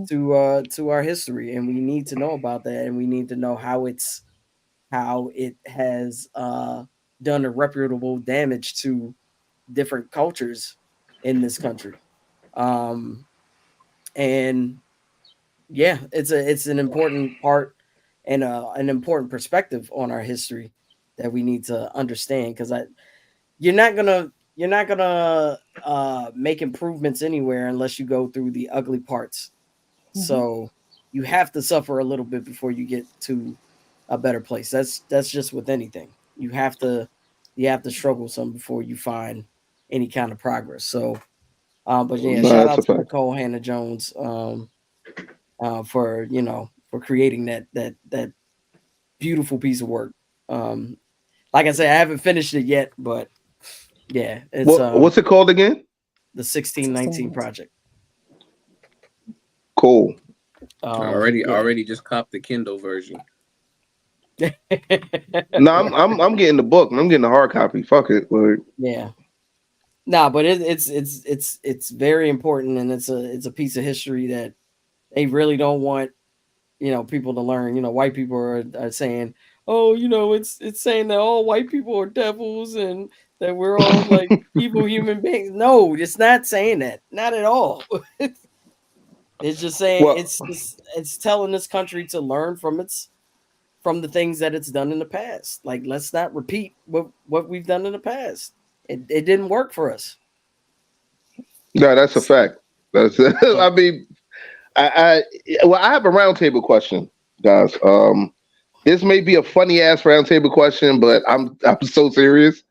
to our history, and we need to know about that, and we need to know how it has done irreparable damage to different cultures in this country. And yeah, it's an important part and an important perspective on our history that we need to understand, because you're not gonna make improvements anywhere unless you go through the ugly parts. So you have to suffer a little bit before you get to a better place. That's just with anything. You have to struggle some before you find any kind of progress. So, but yeah, shout out to Nicole Hannah-Jones for, you know, for creating that beautiful piece of work. Like I said, I haven't finished it yet, but yeah, it's what's it called again? The 1619 Project. Cool. Already just copped the Kindle version. No, I'm getting the book. I'm getting the hard copy. Fuck it. Like, yeah. No, but it's very important, and it's a piece of history that they really don't want people to learn. White people are saying, oh, it's saying that all white people are devils and that we're all like evil human beings. No, it's not saying that. Not at all. It's just saying Well, it's telling this country to learn from the things that it's done in the past. Like, let's not repeat what we've done in the past. It didn't work for us. no, that's a fact. That's So I mean, I have a roundtable question, guys. This may be a funny ass roundtable question, but I'm so serious,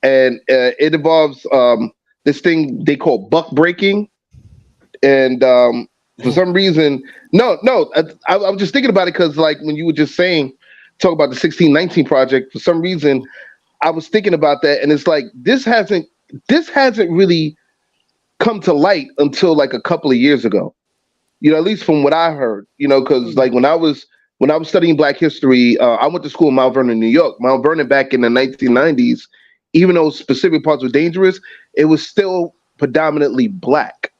and it involves this thing they call buck breaking, and for some reason, no, I'm just thinking about it because like when you were just saying, talk about the 1619 project. For some reason, I was thinking about that, and it's like this hasn't really come to light until like a couple of years ago. At least from what I heard. Because like when I was studying Black history, I went to school in Mount Vernon, New York. Mount Vernon back in the 1990s, even though specific parts were dangerous, it was still predominantly Black.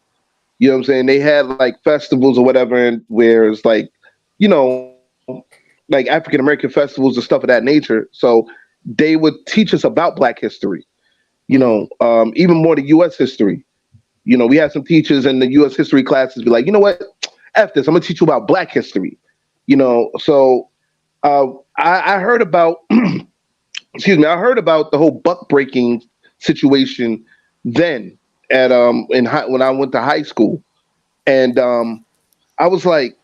You know what I'm saying? They had like festivals or whatever, and where it's like, you know, like African American festivals and stuff of that nature. So they would teach us about Black history. Even more the U.S. history. We had some teachers in the U.S. history classes be like, you know what, F this, I'm gonna teach you about Black history. So I heard about, excuse me, I heard about the whole buck breaking situation then when I went to high school, and I was like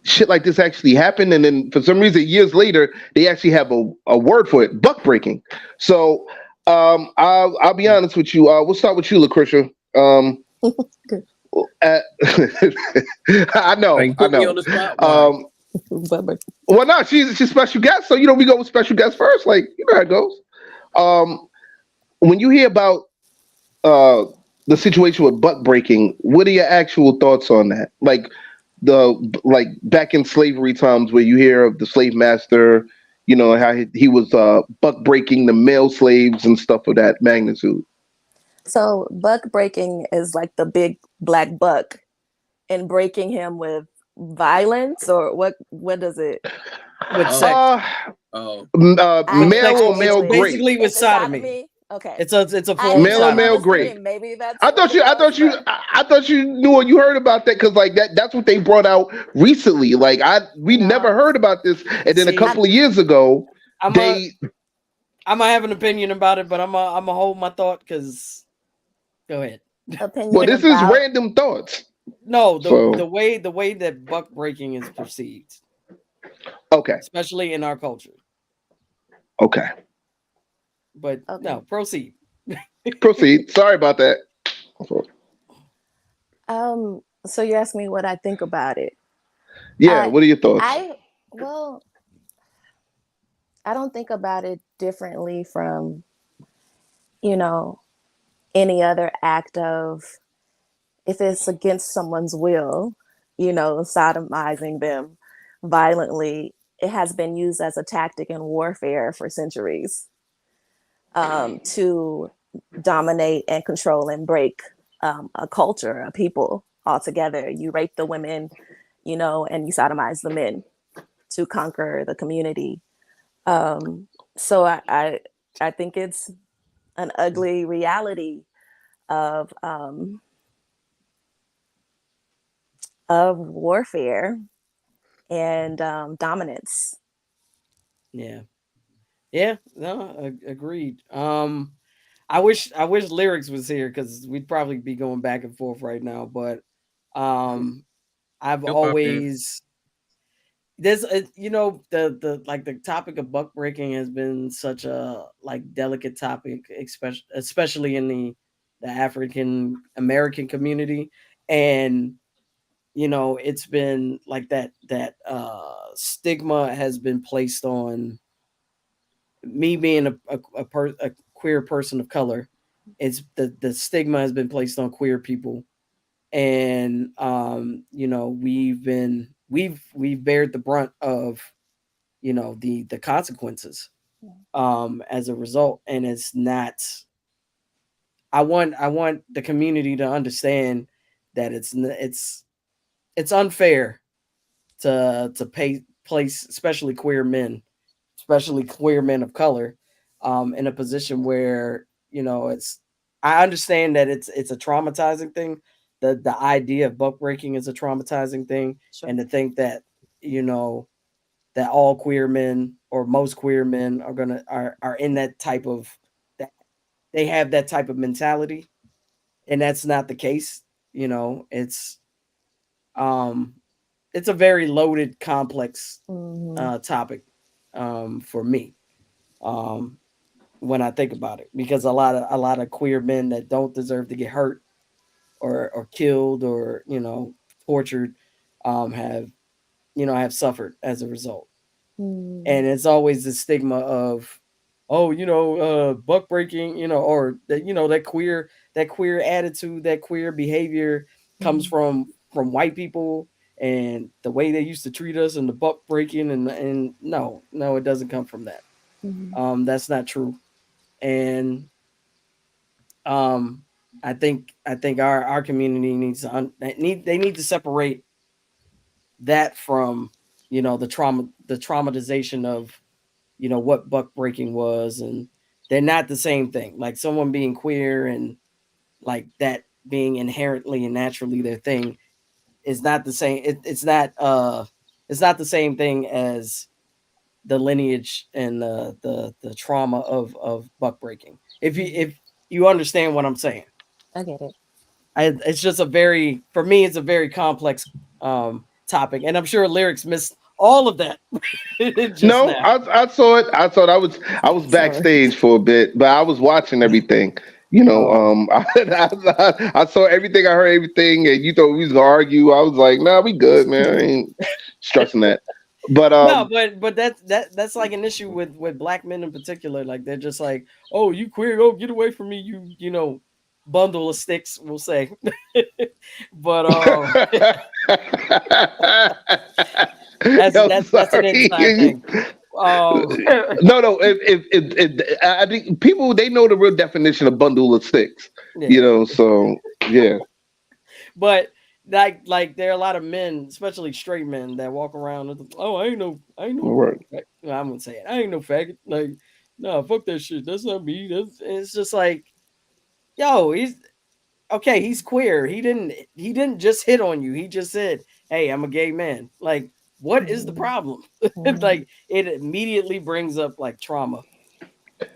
shit like this actually happened, and then for some reason years later they actually have a word for it, buck breaking. So I'll be honest with you. We'll start with you, Lucretia. Good. Uh, I know, Like, I put me know. on the spot. Why? But Well, no, she's special guest, so we go with special guest first. Like how it goes. Um, when you hear about uh the situation with buck breaking, what are your actual thoughts on that? Like back in slavery times, where you hear of the slave master, how he was buck breaking the male slaves and stuff of that magnitude. so buck breaking is like the big black buck and breaking him with violence, or what does it? with Oh, sex, Uh, oh, with Male sexual, on it's male Actually, grape. basically with is it sodomy. sodomy? Okay. It's a I form of didn't Male know on if I male sodomy. was grape. thinking maybe that's I thought what it you. I was, thought you. but I thought you knew or you heard about that because like that's what they brought out recently. We never no. heard about this, and then a See, I couple of years ago, I'm a they. I'm gonna have an opinion about it, but I'm a hold my thought because go ahead. Well, opinion this is about random thoughts. No, the So way that buck breaking is perceived, okay, especially in our culture. okay, But okay. no, proceed. proceed. Sorry about that. So you asked me what I think about it. Yeah, I what are your thoughts? I well, I don't think about it differently from, you know, any other act of, if it's against someone's will, sodomizing them violently. It has been used as a tactic in warfare for centuries, to dominate and control and break a culture, a people altogether. You rape the women, and you sodomize the men to conquer the community. So I think it's an ugly reality of warfare and dominance. Yeah, yeah, no, agreed. I wish lyrics was here because we'd probably be going back and forth right now. But um, I've he'll pop in. always there's the topic of buck breaking has been such a like delicate topic, especially in the African American community, and it's been like that stigma has been placed on me being a queer person of color. It's the stigma has been placed on queer people, and we've bared the brunt of the consequences as a result, and it's not. I want the community to understand that it's unfair to place especially queer men, especially queer men of color, in a position where it's. I understand that it's a traumatizing thing. The idea of buck breaking is a traumatizing thing, Sure. and to think that you know that all queer men or most queer men are in that type of that they have that type of mentality, and that's not the case. It's um it's a very loaded, complex Mhm. topic for me um, when I think about it, because a lot of queer men that don't deserve to get hurt or killed or tortured have suffered as a result, Mm. and it's always the stigma of oh buck breaking or that that queer attitude, that queer behavior comes Mhm. from white people and the way they used to treat us and the buck breaking and no, it doesn't come from that. Mhm. That's not true. And um I think our community needs to they need to separate that from the traumatization of what buck breaking was, and they're not the same thing. Like someone being queer and like that being inherently and naturally their thing is not the same. It's not the same thing as the lineage and the trauma of buck breaking. If you understand what I'm saying. I get it. It's just a very for me it's a very complex topic, and I'm sure lyrics missed all of that just No, now. I saw it. I was Sorry. backstage for a bit, but I was watching everything. Oh, I saw everything. I heard everything, and you thought we was gonna argue. I was like, nah, we good, man. I ain't stressing that. But no, but that's like an issue with black men in particular. Like they're just like, oh, you queer, oh, get away from me, bundle of sticks, we'll say. But I'm that's an inside sorry. thing. Um, No, no. I think people they know the real definition of bundle of sticks. yeah, So yeah. but like there are a lot of men, especially straight men, that walk around with, oh, I ain't no All right. well, I'm gonna say it, I ain't no faggot. Like, no, fuck that shit. That's not me. It's just like, yo, he's okay, he's queer. He didn't just hit on you. He just said, "Hey, I'm a gay man." Like, what is the Mhm. problem? Mhm. Like, it immediately brings up like trauma,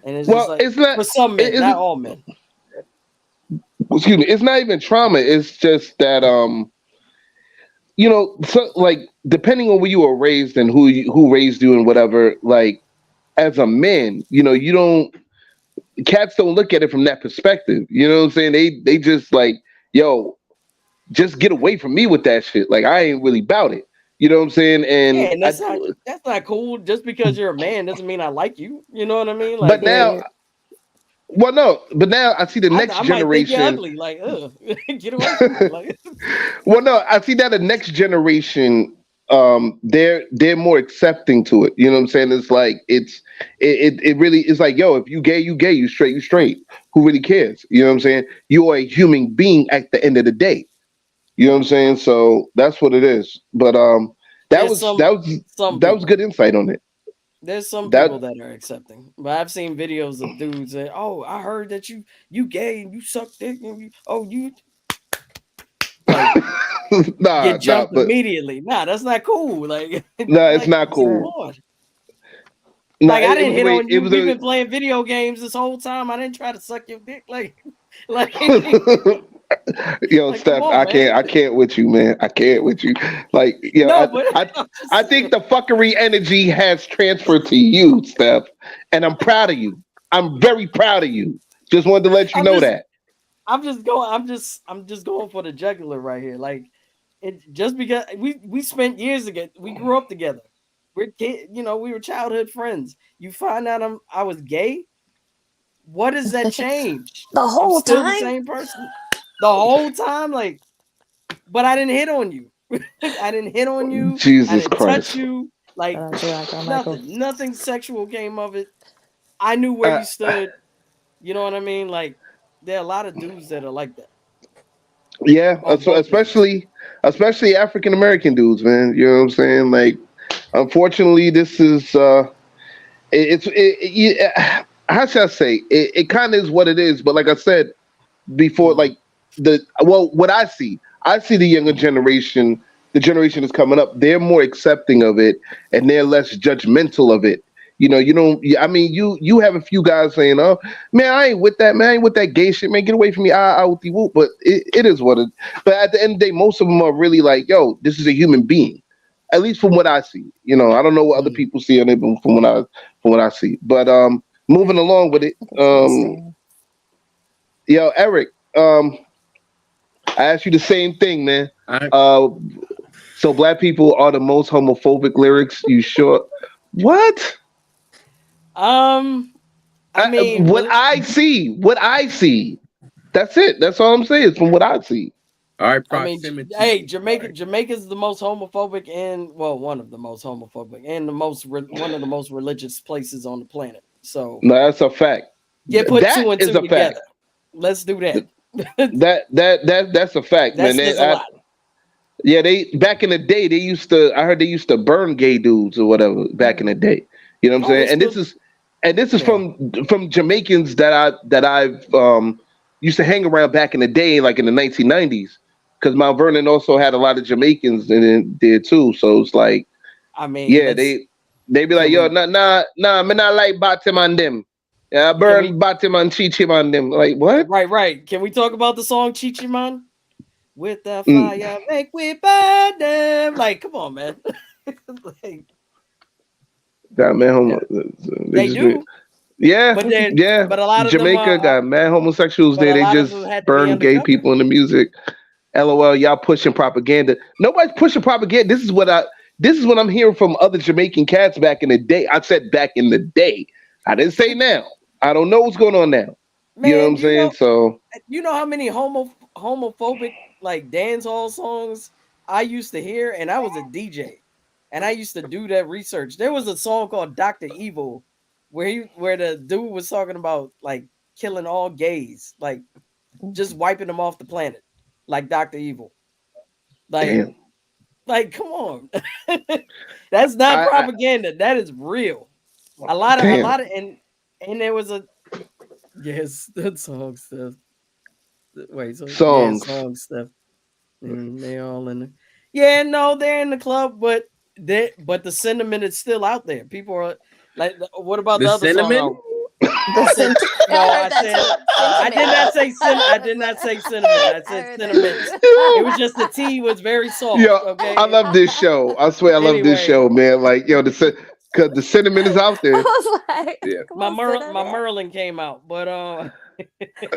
and it's just Well, like it's not. for some It men, not isn't. all men. Excuse me. It's not even trauma. It's just that so like depending on where you were raised and who raised you and whatever. Like as a man, you don't cats don't look at it from that perspective. You know what I'm saying? They just like, yo, just get away from me with that shit. Like I ain't really about it. You know what I'm saying? Yeah, And and that's not cool. Just because you're a man doesn't mean I like you. You know what I mean? but Like, now, Period. well, no, but now I see the next I might think you're generation. ugly. Like, ugh, get away from me. Like, Well, no, I see that the next generation, they're more accepting to it. You know what I'm saying? It's like it really is like, yo, if you gay, you gay, you straight, you straight. Who really cares? You know what I'm saying? You are a human being at the end of the day. You know what I'm saying? So that's what it is. But that there's was some that was some that was people. good insight on it. There's some That people that are accepting, but I've seen videos of dudes that, oh, I heard that you gay and you suck dick and you like nah, get nah, jumped but immediately. Nah, that's not cool. Like, nah, it's like not That's come right. cool. on. Nah, Like, I it didn't was the hit way on it you. was We've a been playing video games this whole time. I didn't try to suck your dick. Like, like, Yo, like, come Steph, on, I can't. man. I can't with you, man. I can't with you. Like, No, but I, I'm just I saying. think the fuckery energy has transferred to you, Steph, and I'm proud of you. I'm very proud of you. Just wanted to let you I'm know just that. I'm just going. I'm just going for the jugular right here. Like, it just because we spent years together. We grew up together. We're kid. We were childhood friends. You find out I was gay. What does that change? The I'm whole still the time. same person the whole time. Like, but I didn't hit on you. I didn't hit on you. I Jesus didn't touch Christ. you. Shout Like, out to you, like Michael. nothing sexual came of it. I knew where Uh, you stood. You know what I mean? Like, there are a lot of dudes that are like that. Yeah, on both ends. especially African American dudes, man. You know what I'm saying? Like, unfortunately, this is how should I say? It kind of is what it is. But like I said before, Mhm. like what I see the younger generation, the generation that's coming up, they're more accepting of it and they're less judgmental of it. You know, you don't. I mean, you have a few guys saying, "Oh, man, I ain't with that, man. I ain't with that gay shit, man. Get away from me, whoop whoop." But it is what it. But at the end of the day, most of them are really like, "Yo, this is a human being." At least from what I see. You know, I don't know what other Mm. people see on it, but from what I see. But moving along with it, I can see what you're saying. yo, Eric, I asked you the same thing, man. I Uh, so black people are the most homophobic lyrics. You sure? What? Um, I mean, What I see. That's it. That's all I'm saying. From what I see. all right, I mean, proximity. hey, Jamaica's the most homophobic and well, one of the most homophobic and one of the most religious places on the planet. So No, that's a fact. get put That two and is two a fact. together. Let's do that. That's a fact, That man. says a lot. Yeah, they back in the day they used to. I heard they used to burn gay dudes or whatever back in the day. You know what I'm Oh, they saying? still And this is yeah. from Jamaicans that I've used to hang around back in the day, like in the 1990s, because Mount Vernon also had a lot of Jamaicans in it there too. So it's like, I mean, yeah, let's they be like, can yo, we nah, me not like Batim and them. Yeah, I can we burn Batim and Chichim and them. Like what? right. Can we talk about the song Chichi Man? With the Mm, fire, make we burn them. Like, come on, man. Like, that man, yeah, they they just do, yeah, but then yeah. but a lot of them Jamaica got mad homosexuals but there. a They lot of them just had to be burn gay undercover. people in the music. LOL, y'all pushing propaganda. Nobody's pushing propaganda. This is what I'm hearing from other Jamaican cats back in the day. I said back in the day. I didn't say now. I don't know what's going on now. You know what Man, I'm saying? So you know how many homophobic like dance hall songs I used to hear, and I was a DJ, and I used to do that research. There was a song called Doctor Evil, where the dude was talking about like killing all gays, like just wiping them off the planet, like Doctor Evil. Like damn. come on, that's not I propaganda. That is real. A damn lot of, and there was a yes, that song stuff. Wait, so yeah, songs. song stuff. They all in there. Yeah, no, they're in the club, but the sentiment is still out there. People are like, what about The the other song? cinnamon. Oh, The I said no. I heard that too. I did Sentiment. not say I did not say cinnamon. I I said heard that sentiments. too. It was just the T was very soft. Yo, I Okay. love this show. I swear I love this Anyway, show, man. Like, yo, because the sentiment is out I there. was like, Yeah. come on, my cinnamon. Merlin came out, but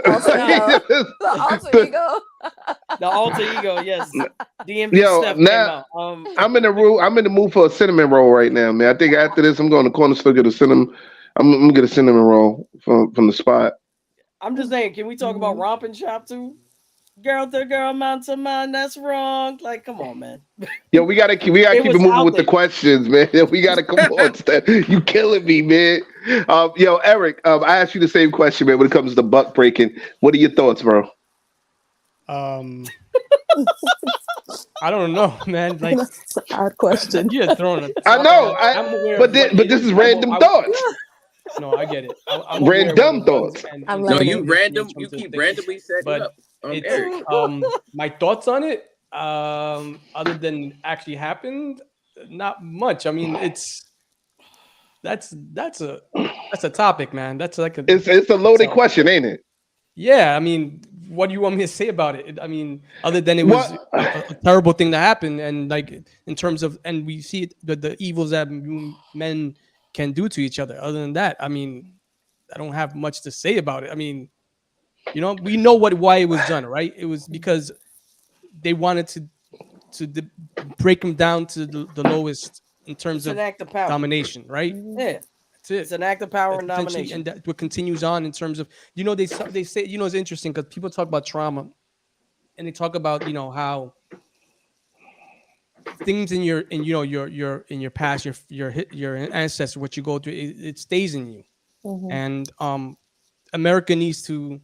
Alter no, ego. The alter The- ego. the alter ego. Yes, DMV yo, Steph came now out. I'm in the mood for a cinnamon roll right now, man. I think after this, I'm going to corner store get a cinnamon. I'm gonna get a cinnamon roll from the spot. I'm just saying, can we talk about Mhm. romp and shop too? Girl to girl, man to man, that's wrong. Like, come on, man. Yo, we gotta It keep it was moving out with the there. questions, man. We gotta come on, Steph. You killing me, man. Yo, Eric, I asked you the same question, man. When it comes to buck breaking, what are your thoughts, bro? Um, I don't know, man. Like That's an odd question. you're throwing a I topic. know, I'm aware of what but it this is. is random thoughts. No, I get it. I'm aware of what Random it was thoughts. and I'm in No, terms learning. of you thinking, in random. You terms of keep thinking. randomly setting But up, it's Eric. my thoughts on it. Other than actually happened, not much. I mean, that's a topic, man. That's like a It's a loaded itself. question, ain't it? Yeah, I mean, what do you want me to say about it? I mean, other than it was What? a terrible thing to happen, and like in terms of, and we see it, the evils that men can do to each other. Other than that, I mean, I don't have much to say about it. I mean, we know why it was done, right? It was because they wanted to break them down to the lowest in terms It's an of act of power. domination, right? Mhm. Yeah, That's it. it's an act of power That and potentially, and domination. that what continues on in terms of they say it's interesting because people talk about trauma and they talk about how things in your in your past your ancestors what you go through it stays in you Mhm. and America needs to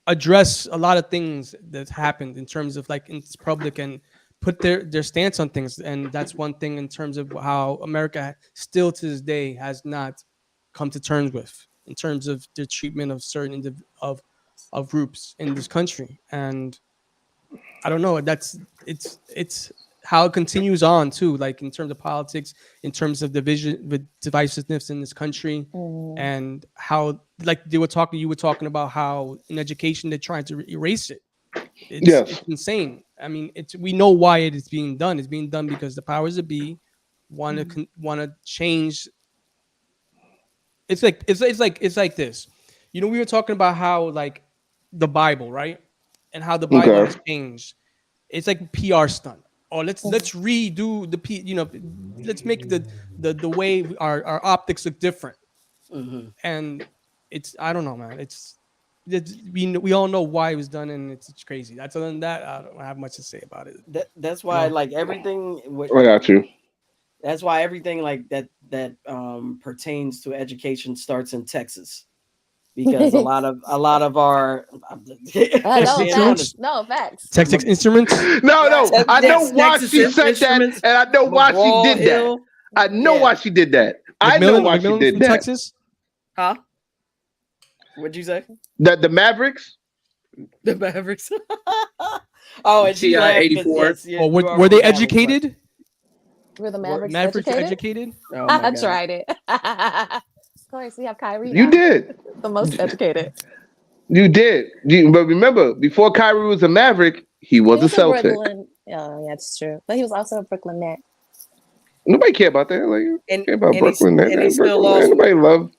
address a lot of things that happened in terms of like in public and put their stance on things. And that's one thing in terms of how America still to this day has not come to terms with in terms of the treatment of certain of groups in this country. And I don't know. It's how it continues on too, like in terms of politics, in terms of division with divisiveness in this country, and how like you were talking about how in education they're trying to erase it. It's insane. I mean, we know why it is being done. It's being done because the powers that be want to change. It's like this. You know, we were talking about how like the Bible, right, and how the Bible has changed. It's like a PR stunt. Or let's redo let's make the way our optics look different. And I don't know, man. We all know why it was done, and it's crazy. That's other than that, I don't have much to say about it. That's why like everything. I got you. That's why everything like that pertains to education starts in Texas, because a lot of our no facts. Texas Instruments. No, I know why she said that, and I know why she did that. I know why she did that. I know why she did that. Texas? Huh? What'd you say? The Mavericks. The Mavericks. Oh, and she laughed 84. Oh, were they educated? Were the Mavericks educated? Oh I tried it. Of course, we have Kyrie. You now. did. The most educated. You did. But remember, before Kyrie was a Maverick, he was a Celtic. Oh, yeah, that's true. But he was also a Brooklyn Net. Nobody care about that. Like, care about Brooklyn Net. And he still lost. Nobody loved.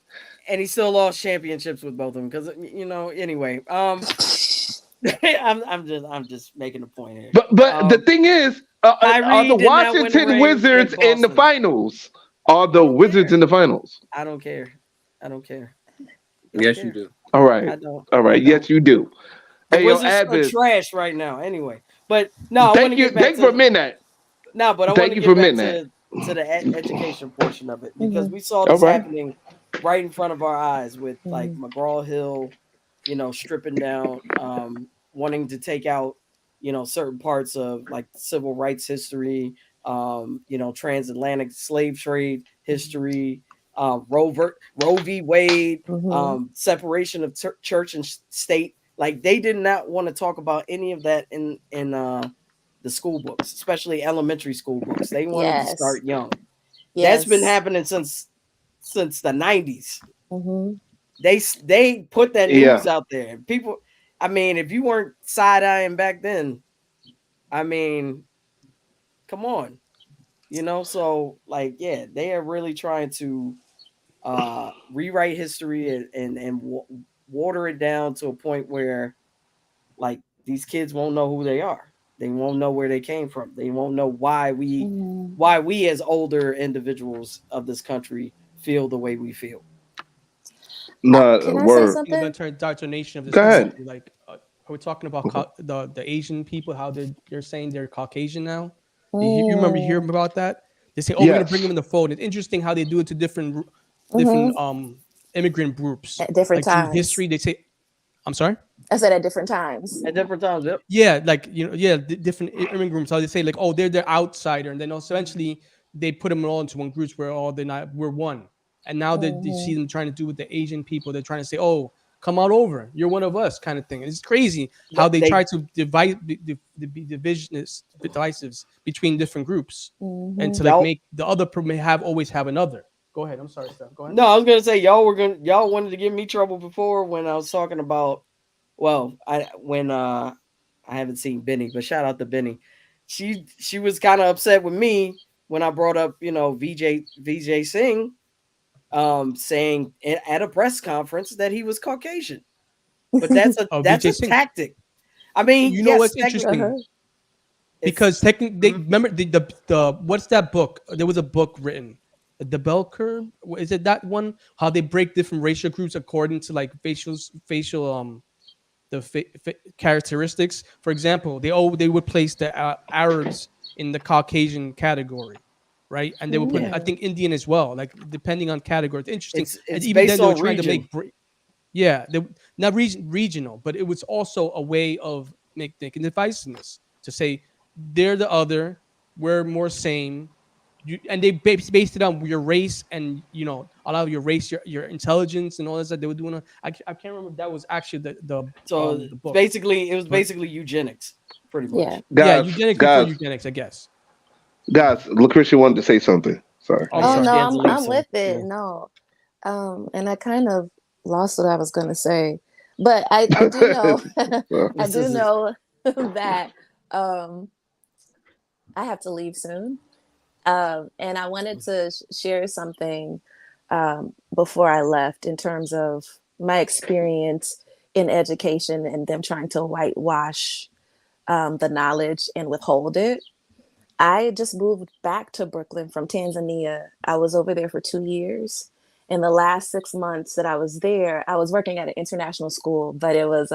And he still lost championships with both of them because Anyway, I'm just making a point here. But the thing is, are the Washington Wizards in the finals? Are the Wizards in the finals? I don't care. Yes, you do. All right. I don't. All right. Yes, you do. The Wizards are trash right now. Anyway, but no. Thank you for admitting that. No, but I want to get back to the education portion of it, because we saw this happening right in front of our eyes with like McGraw-Hill, stripping down, wanting to take out, certain parts of like civil rights history, transatlantic slave trade history, Roe v. Wade, separation of church and state. Like they did not want to talk about any of that in the school books, especially elementary school books. They wanted to start young. That's been happening since the 90s. They put that news out there. People, I mean, if you weren't side-eyeing back then, I mean, come on. So like, they are really trying to rewrite history and water it down to a point where like these kids won't know who they are. They won't know where they came from. They won't know why we as older individuals of this country feel the way we feel. No, can I say something? Indoctrination of this. Go ahead. Like we're talking about the Asian people, how they're saying they're Caucasian now. You remember hearing about that? They say, we're going to bring them in the fold. It's interesting how they do it to different immigrant groups at different times. History, they say. I'm sorry. I said at different times. At different times, yep. Yeah, like different immigrant groups. How they say like, they're the outsider, and then eventually they put them all into one group where we're one. And now that you see them trying to do with the Asian people, they're trying to say, come on over, you're one of us, kind of thing. It's crazy how they try to divide the divisives between different groups, and to like make the other always have another. Go ahead. I'm sorry, Steph. Go ahead. No, I was gonna say y'all wanted to give me trouble before when I was talking about. Well, I haven't seen Benny, but shout out to Benny. She was kind of upset with me when I brought up VJ Singh, saying at a press conference that he was Caucasian, but that's a tactic. I mean, what's interesting? Because technically, remember the what's that book? There was a book written. The Bell Curve, is it that one? How they break different racial groups according to like facial characteristics. For example, they would place the Arabs in the Caucasian category, right? And they would put I think Indian as well, like depending on category. It's interesting. It's even based then they on were trying region. to make Yeah, not regional, but it was also a way of making divisiveness to say they're the other, we're more same. And they based it on your race and a lot of your race, your intelligence and all this that they were doing. I can't remember if that was actually So the book. basically, it was But basically eugenics, pretty much. Yeah. Guys, eugenics before eugenics, I guess. Guys, Lucretia wanted to say something. Sorry. I'm Oh sorry. no, I'm So, with it. yeah. No. And I kind of lost what I was gonna say. But I do know I do know that I have to leave soon. And I wanted to share something before I left in terms of my experience in education and them trying to whitewash the knowledge and withhold it. I just moved back to Brooklyn from Tanzania. I was over there for 2 years. In the last 6 months that I was there, I was working at an international school, but it was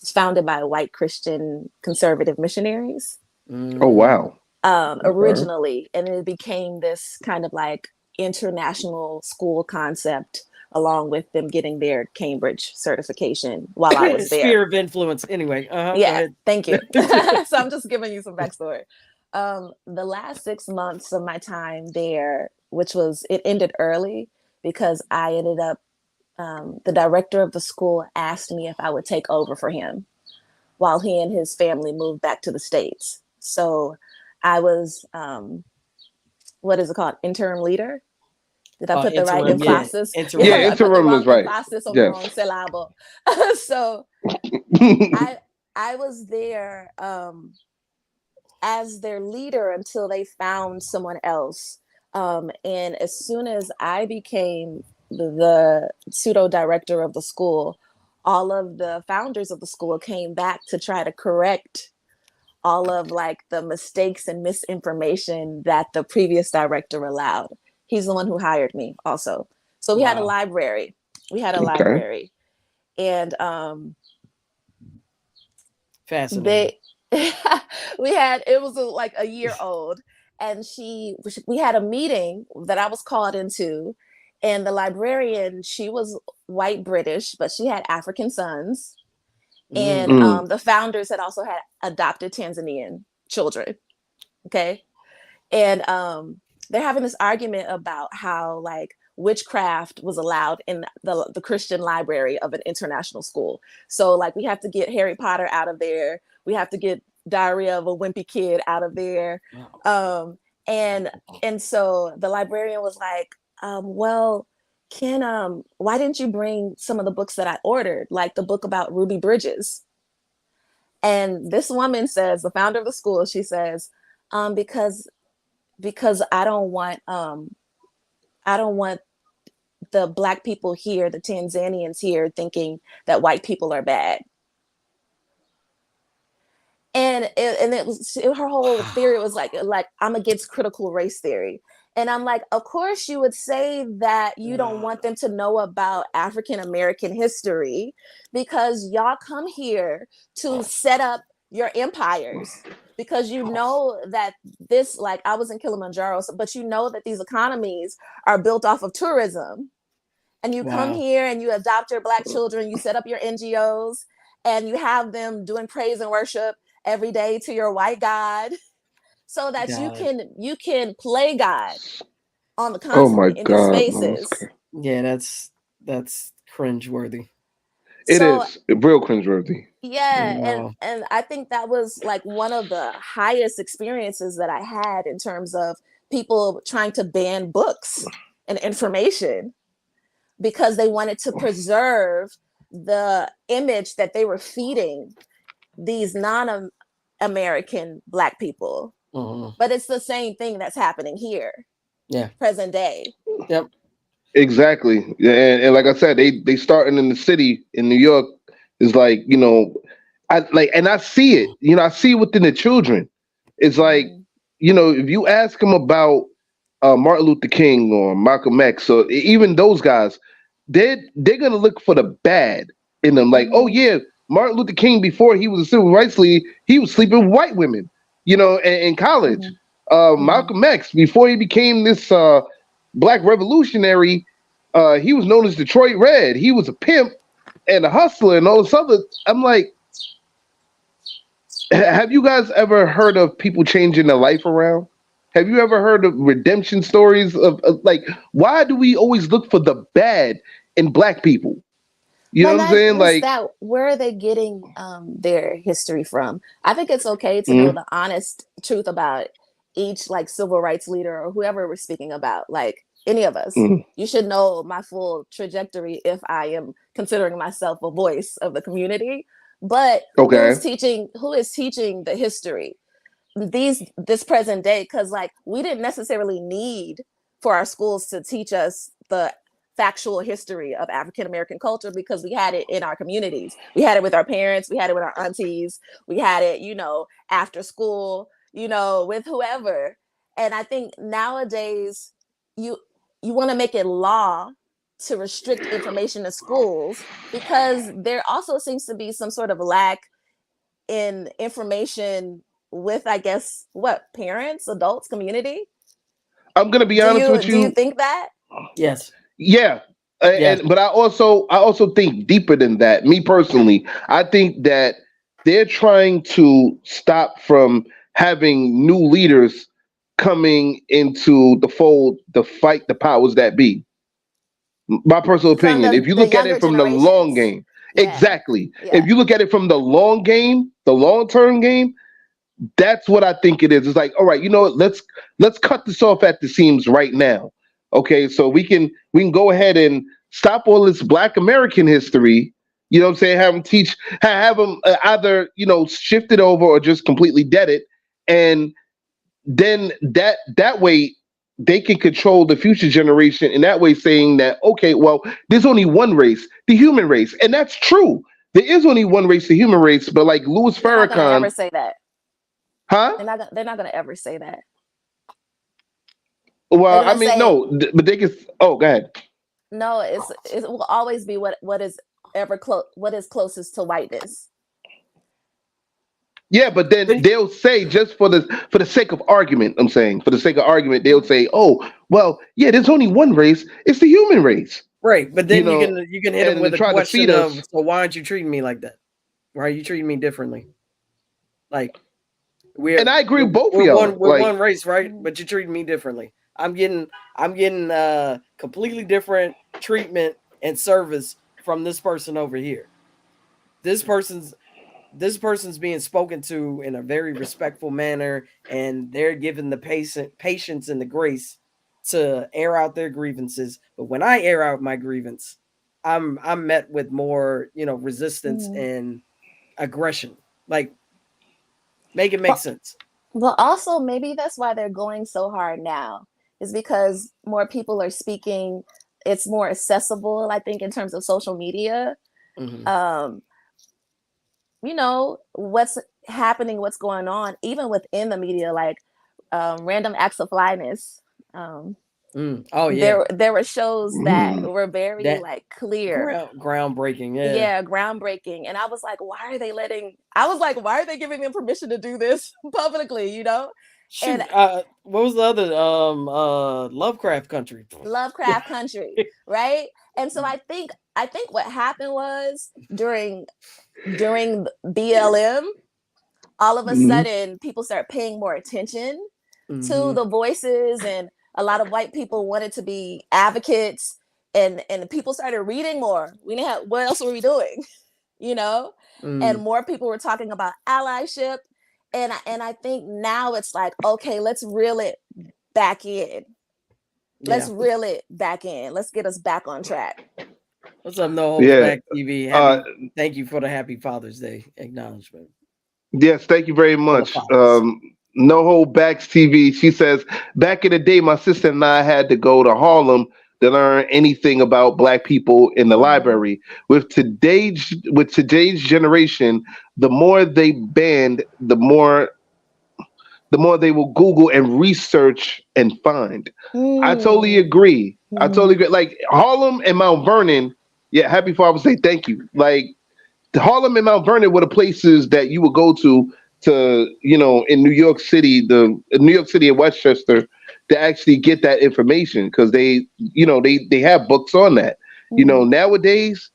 founded by white Christian conservative missionaries. Oh wow. Originally, and it became this kind of like international school concept along with them getting their Cambridge certification while I was there. Sphere of influence. Anyway, yeah, thank you. So I'm just giving you some backstory. The last 6 months of my time there, it ended early because I ended up, the director of the school asked me if I would take over for him while he and his family moved back to the States. So I was, what is it called? Interim leader? Did I put the right emphasis? Yeah, interim is right. Emphasis on the wrong syllable. So I was there as their leader until they found someone else. And as soon as I became the pseudo director of the school, all of the founders of the school came back to try to correct all of like the mistakes and misinformation that the previous director allowed. He's the one who hired me also. So we had a library. Library. And fascinating. It was like a year old. And we had a meeting that I was called into. And the librarian, she was white British, but she had African sons. And the founders had also had adopted Tanzanian children. Okay. And they're having this argument about how like witchcraft was allowed in the Christian library of an international school. So like we have to get Harry Potter out of there. We have to get Diary of a Wimpy Kid out of there. Wow. And so the librarian was like, well, why didn't you bring some of the books that I ordered, like the book about Ruby Bridges? And this woman says, the founder of the school, she says, because I don't want the Black people here, the Tanzanians here, thinking that white people are bad. And it was her whole theory was like I'm against critical race theory. And I'm like, of course you would say that you don't want them to know about African American history because y'all come here to set up your empires, because you know that this, like I was in Kilimanjaro, but you know that these economies are built off of tourism. And you come here and you adopt your Black children, you set up your NGOs, and you have them doing praise and worship every day to your white God, so that you can play God on the continent in your spaces. Yeah, that's cringeworthy. It is real cringeworthy. Yeah, and I think that was like one of the highest experiences that I had in terms of people trying to ban books and information because they wanted to preserve the image that they were feeding these non-American Black people. But it's the same thing that's happening here. Yeah. Present day. Yep. Exactly. Yeah, and like I said, they starting in the city in New York is like, I see it. I see it within the children. It's like, if you ask them about Martin Luther King or Malcolm X or even those guys, they're gonna look for the bad in them. Like, oh yeah, Martin Luther King, before he was a civil rights leader, he was sleeping with white women, in college. Malcolm X, before he became this Black revolutionary, he was known as Detroit Red. He was a pimp and The Hustler and all this other. I'm like, have you guys ever heard of people changing their life around? Have you ever heard of redemption stories of like, why do we always look for the bad in black people? You know But what I'm not saying? just Like, that, where are they getting their history from? I think it's okay to know mm, the honest truth about each like civil rights leader or whoever we're speaking about, like any of us. mm, You should know my full trajectory if I am considering myself a voice of the community. But okay. who is teaching the history? This present day, because like we didn't necessarily need for our schools to teach us the factual history of African American culture because we had it in our communities. We had it with our parents, we had it with our aunties, we had it, after school, with whoever. And I think nowadays you you want to make it law to restrict information in schools because there also seems to be some sort of lack in information with, I guess, what, parents, adults, community. I'm gonna be Do honest you with do you you. think that? Yes. Yeah. Yes. And but I also think deeper than that. Me personally, I think that they're trying to stop from having new leaders coming into the fold to fight the powers that be. My personal From opinion. If you the look at it younger from the long generations. game, Yeah. exactly. If Yeah. you look at it from the long game, the long term game, that's what I think it is. It's like, all right, you know what? Let's cut this off at the seams right now. Okay, so we can go ahead and stop all this Black American history. You know what I'm saying? Have them either shift it over or just completely dead it, and then that way they can control the future generation. In that way, saying that okay, well, there's only one race, the human race, and that's true. There is only one race, the human race. But like Louis They're not gonna Farrakhan, ever say that. huh? They're not gonna ever say that. They're Well, I gonna mean, say no, but they can. Oh, go ahead. no, it will always be what is what is closest to whiteness. Yeah, but then But- they'll say just for the sake of argument. I'm saying for the sake of argument, they'll say, "Oh, well, yeah, there's only one race. It's the human race." Right, but You then know, you can hit them and with to a try to feed question of, us. so why aren't you treating me like that? Why are you treating me differently? Like And I agree with both of we're y'all. we're Like, one race, right? But you're treating me differently. I'm getting completely different treatment and service from this person over here. This person's this person's being spoken to in a very respectful manner, and they're given the patience and the grace to air out their grievances. But when I air out my grievance, I'm met with more, resistance and aggression. Like, make it make sense. Well, also maybe that's why they're going so hard now, is because more people are speaking. It's more accessible, I think, in terms of social media. Mhm. What's happening, what's going on, even within the media, like Random Acts of Flyness. Oh yeah, There were shows that mm, were very that like clear. groundbreaking. Yeah. Yeah, groundbreaking. And I was like, why are they giving them permission to do this publicly, Shoot, And what was the other Lovecraft Country? Lovecraft Country, right? And so I think what happened was during BLM, all of a mhm. sudden people start paying more attention to Mhm. the voices, and a lot of white people wanted to be advocates, and people started reading more. We didn't have, what else were we doing? And more people were talking about allyship. And I think now it's like, okay, let's reel it back in. Let's Yeah. reel it back in. Let's get us back on track. What's up, No Holds Yeah. Back TV? Thank you for the Happy Father's Day acknowledgement. Yes, thank you very much. fathers. No Hold Backs TV. She says, back in the day, my sister and I had to go to Harlem to learn anything about Black people in the library. With today's generation, the more they banned, the more they will Google and research and find. I totally agree. I totally agree. Like Harlem and Mount Vernon. Yeah, Happy Father's Day. Thank you. Like Harlem and Mount Vernon were the places that you would go to in New York City, and Westchester, to actually get that information, because they have books on that. Nowadays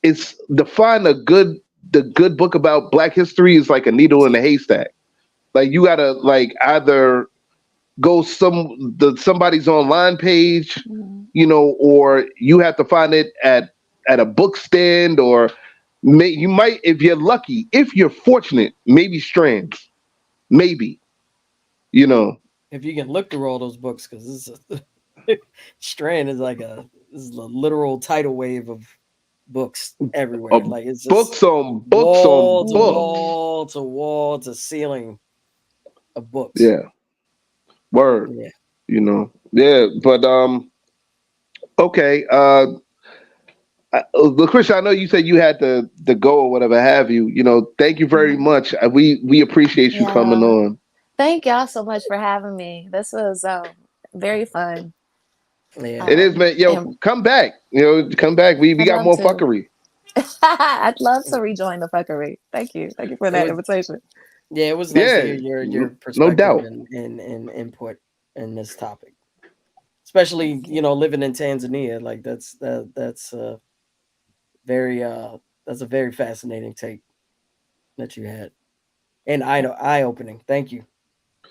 it's define the good book about Black history is like a needle in a haystack. Like you gotta like either go somebody's online page, or you have to find it at a book stand, or you might, if you're lucky, if you're fortunate, maybe Strands, maybe, If you can look through all those books, because this is Strand is like this is a literal tidal wave of books everywhere. Like it's just books on wall books to on books. wall to wall to ceiling of books. Yeah, word. Yeah. Yeah, but okay. Lucretia, I know you said you had to go or whatever have you. Thank you very much. We appreciate you coming on. Thank y'all so much for having me. This was very fun. Yeah, it is, man. Yo, come back. Come back. We got more fuckery. I'd love to rejoin the fuckery. Thank you for that invitation. Yeah, it was nice to hear your perspective no doubt. and input in this topic, especially living in Tanzania. Like that's a very fascinating take that you had, and eye opening. Thank you.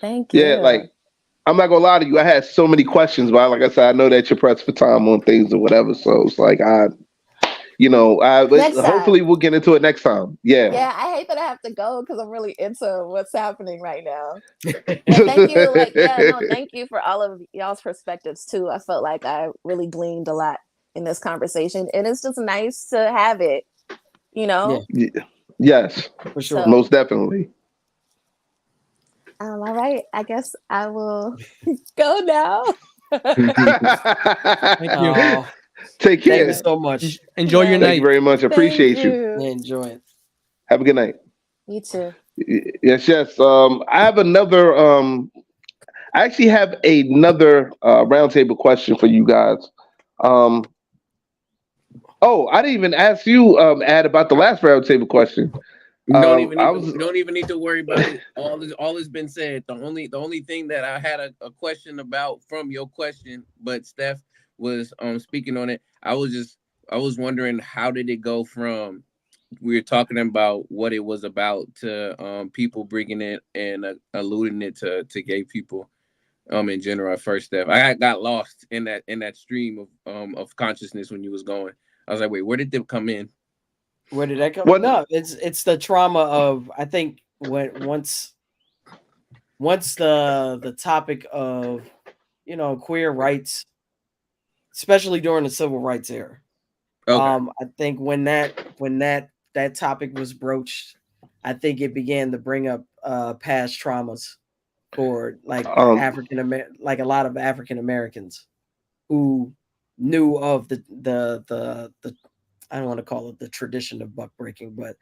Thank you. Yeah, like I'm not gonna lie to you. I had so many questions, but like I said, I know that you're pressed for time on things or whatever. So it's like hopefully we'll get into it next time. Yeah. Yeah, I hate that I have to go because I'm really into what's happening right now. Thank you. Thank you for all of y'all's perspectives too. I felt like I really gleaned a lot in this conversation, and it's just nice to have it. Yeah. Yes, for sure, most definitely. All right, I guess I will go now. Thank you. Take care. Thank you so much. Enjoy your night. Thank you very much. Appreciate you. Yeah, enjoy it. Have a good night. You too. Yes. I have another. I actually have another roundtable question for you guys. Oh, I didn't even ask you, Ad, about the last roundtable question. You don't even need to worry about it. All has been said. The only thing that I had a question about from your question, but Steph was speaking on it. I was wondering, how did it go from we were talking about what it was about to people bringing it and alluding it to gay people in general at first, Steph. I got lost in that stream of consciousness when you was going. I was like, wait, where did they come in? Where did that come? No, it's the trauma of, I think, once the topic of queer rights, especially during the civil rights era. Okay. I think when that topic was broached, I think it began to bring up past traumas for like a lot of African Americans who knew of the I don't want to call it the tradition of buck breaking, but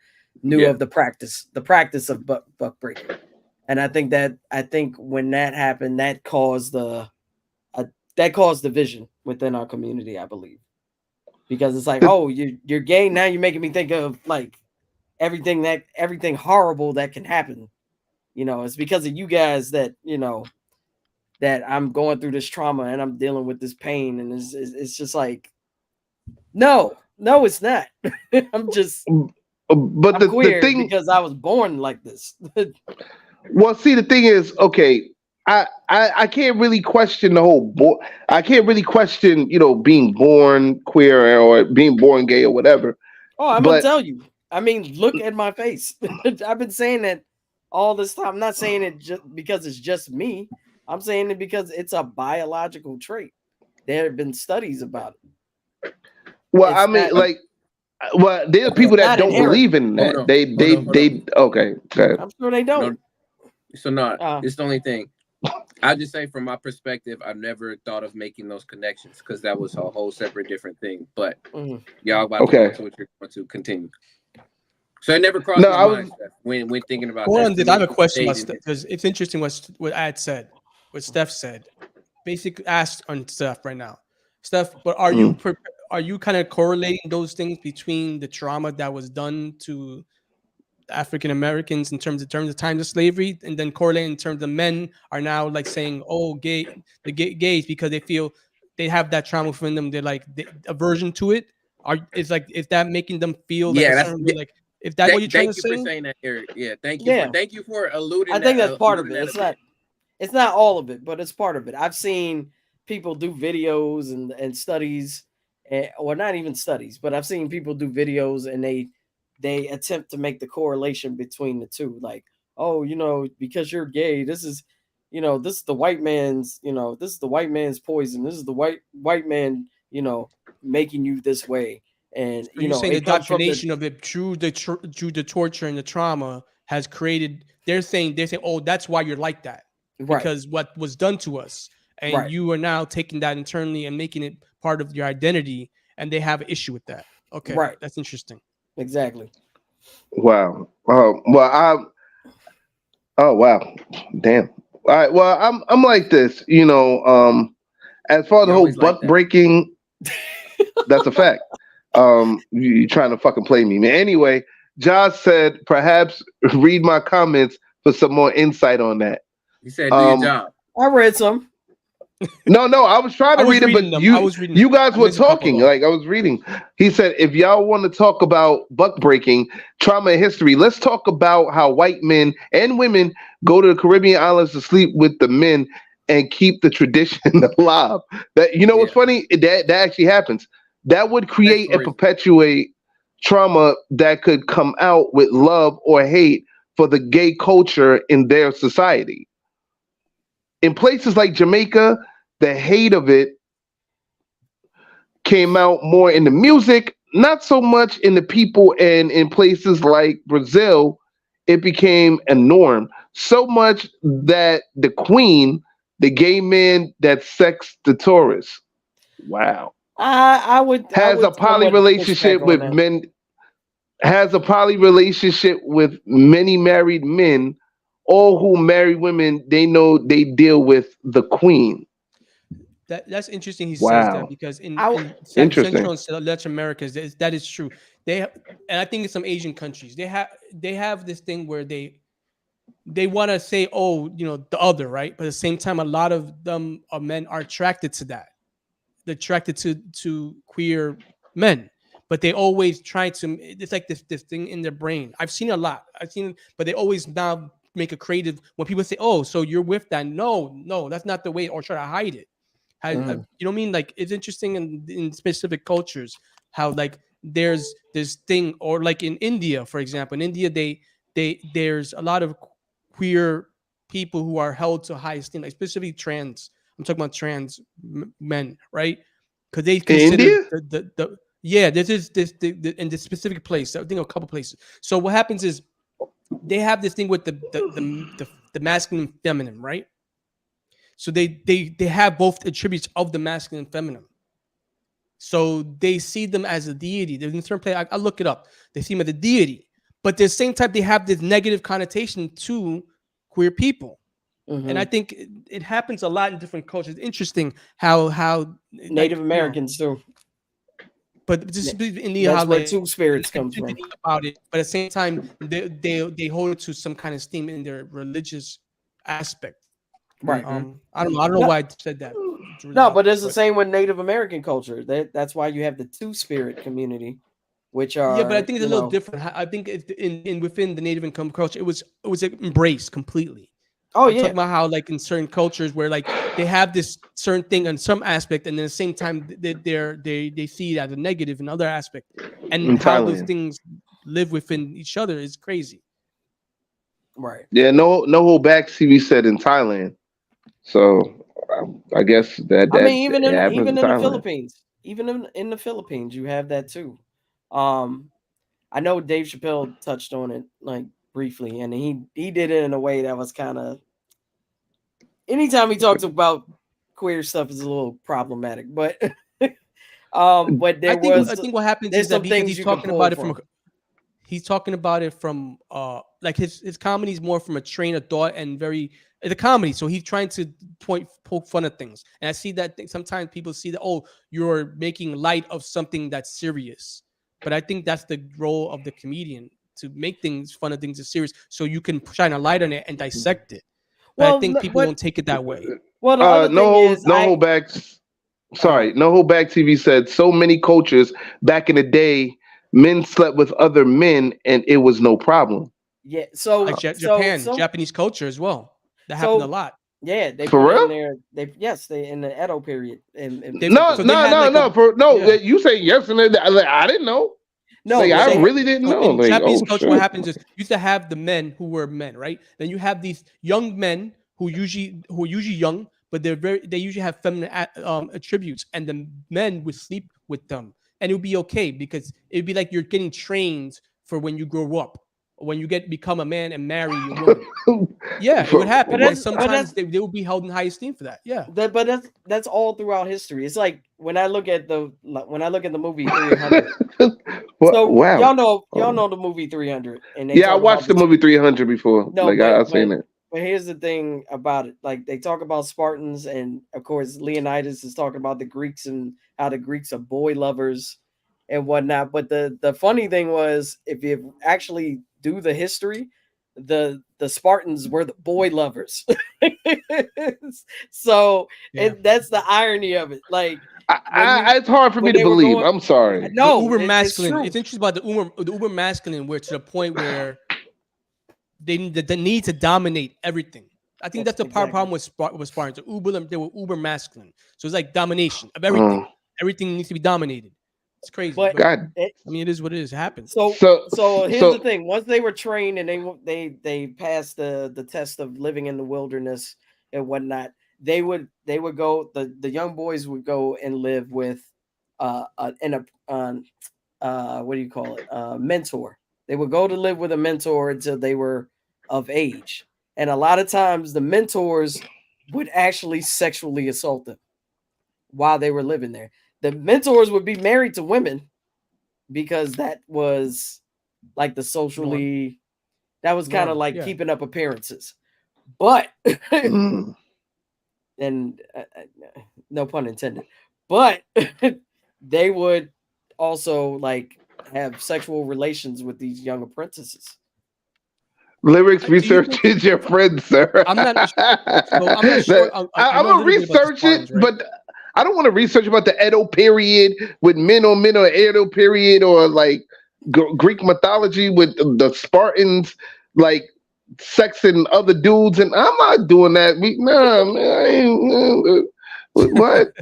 knew of the practice of buck breaking. And I think when that happened, that caused division within our community, I believe. Because it's like, oh, you're gay, now you're making me think of like everything horrible that can happen. It's because of you guys that, that I'm going through this trauma and I'm dealing with this pain, and it's just like, no, it's not. I'm queer the thing, because I was born like this. Well, see, the thing is, okay, I can't really question the whole I can't really question, being born queer or being born gay or whatever. Oh, I'm gonna tell you. I mean, look at my face. I've been saying that all this time. I'm not saying it just because it's just me. I'm saying it because it's a biological trait. There have been studies about it. Well, I mean, there are people that don't believe in that. Okay. I'm sure they don't. So it's the only thing. I just say from my perspective, I've never thought of making those connections because that was a whole separate different thing. But y'all about to go to what you're going to continue. So it never crossed my mind when thinking about that. I have a question because it's interesting what Ad said, what Steph said. Basically asked on Steph right now. Steph, but are you kind of correlating those things between the trauma that was done to African Americans in terms of times of slavery, and then correlating in terms of men are now like saying, oh, gays because they feel they have that trauma within them, they're like aversion to it? is that making them feel like Yeah, a that's certain way? Like, if that's what you're trying to thank you for say? saying that, Eric. Yeah, Yeah. thank you for alluding. I think that's part of alluding it. that a bit. It's not all of it, but it's part of it. I've seen people do videos and studies, or not even studies, but I've seen people do videos and they attempt to make the correlation between the two. Like, oh, because you're gay, this is the white man's, this is the white man's poison. This is the white man, making you this way. And So you're saying the it comes from indoctrination of it through the torture and the trauma has created. They're saying, oh, that's why you're like that, right. because what was done to us, and Right. you are now taking that internally and making it part of your identity, and they have an issue with that. Okay, Right. That's interesting. Exactly. Wow. Oh wow. Damn. All right. Well, I'm like this. As far as the You whole always like buck that. breaking, that's a fact. You trying to fucking play me, man. Anyway, Josh said perhaps read my comments for some more insight on that. He said, "Do your job." I read some. No, I was trying to read it, but you guys were talking. Like, I was reading. He said, if y'all want to talk about buck breaking, trauma and history, let's talk about how white men and women go to the Caribbean islands to sleep with the men and keep the tradition alive. That what's funny? That actually happens. That would create and perpetuate trauma that could come out with love or hate for the gay culture in their society. In places like Jamaica, the hate of it came out more in the music, not so much in the people. And in places like Brazil, it became a norm. So much that the queen, the gay man that sexed the tourists, wow, has a poly relationship with men. Has a poly relationship with many married men. All who marry women, they know they deal with the queen. That's interesting. He Wow. says that because in Interesting. Central and Latin America, that is true. And I think in some Asian countries, they have this thing where they want to say, oh, the other, right? But at the same time, a lot of them men are attracted to that. They're attracted to queer men, but they always try to. It's like this thing in their brain. I've seen a lot. But they always now make a creative. When people say, "Oh, so you're with that?" No, that's not the way, or try to hide it. You know what I mean? Like, it's interesting in specific cultures how like there's this thing, or like in India, for example. In India, there's a lot of queer people who are held to high esteem, like specifically trans. I'm talking about trans men, right? Because they consider this is in this specific place. I think a couple places. So what happens is they have this thing with the masculine and feminine, right? So they have both attributes of the masculine and feminine. So they see them as a deity. There's a certain place, I look it up. They see them as a deity, but at the same time they have this negative connotation to queer people. Mm-hmm. And I think it happens a lot in different cultures. It's interesting how Native Americans too. But just in India, how where two spirits come from. About it, but at the same time, they hold it to some kind of esteem in their religious aspect. Right. I don't know why I said that. No, but it's the same with Native American culture. That's why you have the two-spirit community, which are but I think it's a little different. I think within the Native income culture, it was embraced completely. I'm talking about how like in certain cultures where like they have this certain thing on some aspect, and then at the same time they see it as a negative in other aspect, and how those things live within each other is crazy. Right. Yeah. No hold back. CV said in Thailand. So I guess that I mean, even in the Philippines, in the Philippines, you have that too. I know Dave Chappelle touched on it like briefly, and he did it in a way that was kind of. Anytime he talks about queer stuff is a little problematic, but but I think what happens is that because he's talking about it from. He's talking about it from like his comedy is more from a train of thought and it's a comedy, so he's trying to poke fun at things. And I see that sometimes people see that, oh, you're making light of something that's serious, but I think that's the role of the comedian, to make fun of things that's serious, so you can shine a light on it and dissect it. But I think people don't take it that way. Well, the other thing is no holdbacks. Sorry, No Hold Back TV said so many cultures back in the day, men slept with other men and it was no problem. Yeah. So Like Japan, Japanese culture as well. That happened a lot. Yeah, they For put real? in there. They in the Edo period. And You say yes, and I didn't know. No, like, I really didn't know. In like, Japanese culture, what happens is you used to have the men who were men, right? Then you have these young men who are usually young, but they usually have feminine attributes, and the men would sleep with them, and it would be okay because it would be like you're getting trained for when you grow up, when you become a man and marry a woman. Yeah, it would happen. But sometimes they will be held in high esteem for that. Yeah, but that's all throughout history. It's like when I look at the movie 300. So wow, y'all know the movie 300. And I watched the movie 300 before. No, I've seen it. But here's the thing about it: like they talk about Spartans, and of course Leonidas is talking about the Greeks and how the Greeks are boy lovers and whatnot. But the funny thing was, if you actually do the history, the Spartans were the boy lovers. So that's the irony of it. Like it's hard for me to believe. I'm sorry. No, uber masculine. It's interesting about the uber masculine, where to the point where they need to dominate everything. I think that's the problem with Spartans. They were uber masculine, so it's like domination of everything. Everything needs to be dominated. It's crazy. But it is what it is. It happens. So here's the thing. Once they were trained and they passed the test of living in the wilderness and whatnot, they would go, the young boys would go and live with what do you call it? Mentor. They would go to live with a mentor until they were of age. And a lot of times the mentors would actually sexually assault them while they were living there. The mentors would be married to women because that was like the socially, that was kind of like keeping up appearances. But, and no pun intended, but they would also like have sexual relations with these young apprentices. Lyrics research is your friend, sir. I'm not sure. I'm gonna research it, right? But I don't want to research about the Edo period with men on men, or Edo period, or like Greek mythology with the Spartans, like sexing other dudes, and I'm not doing that. What?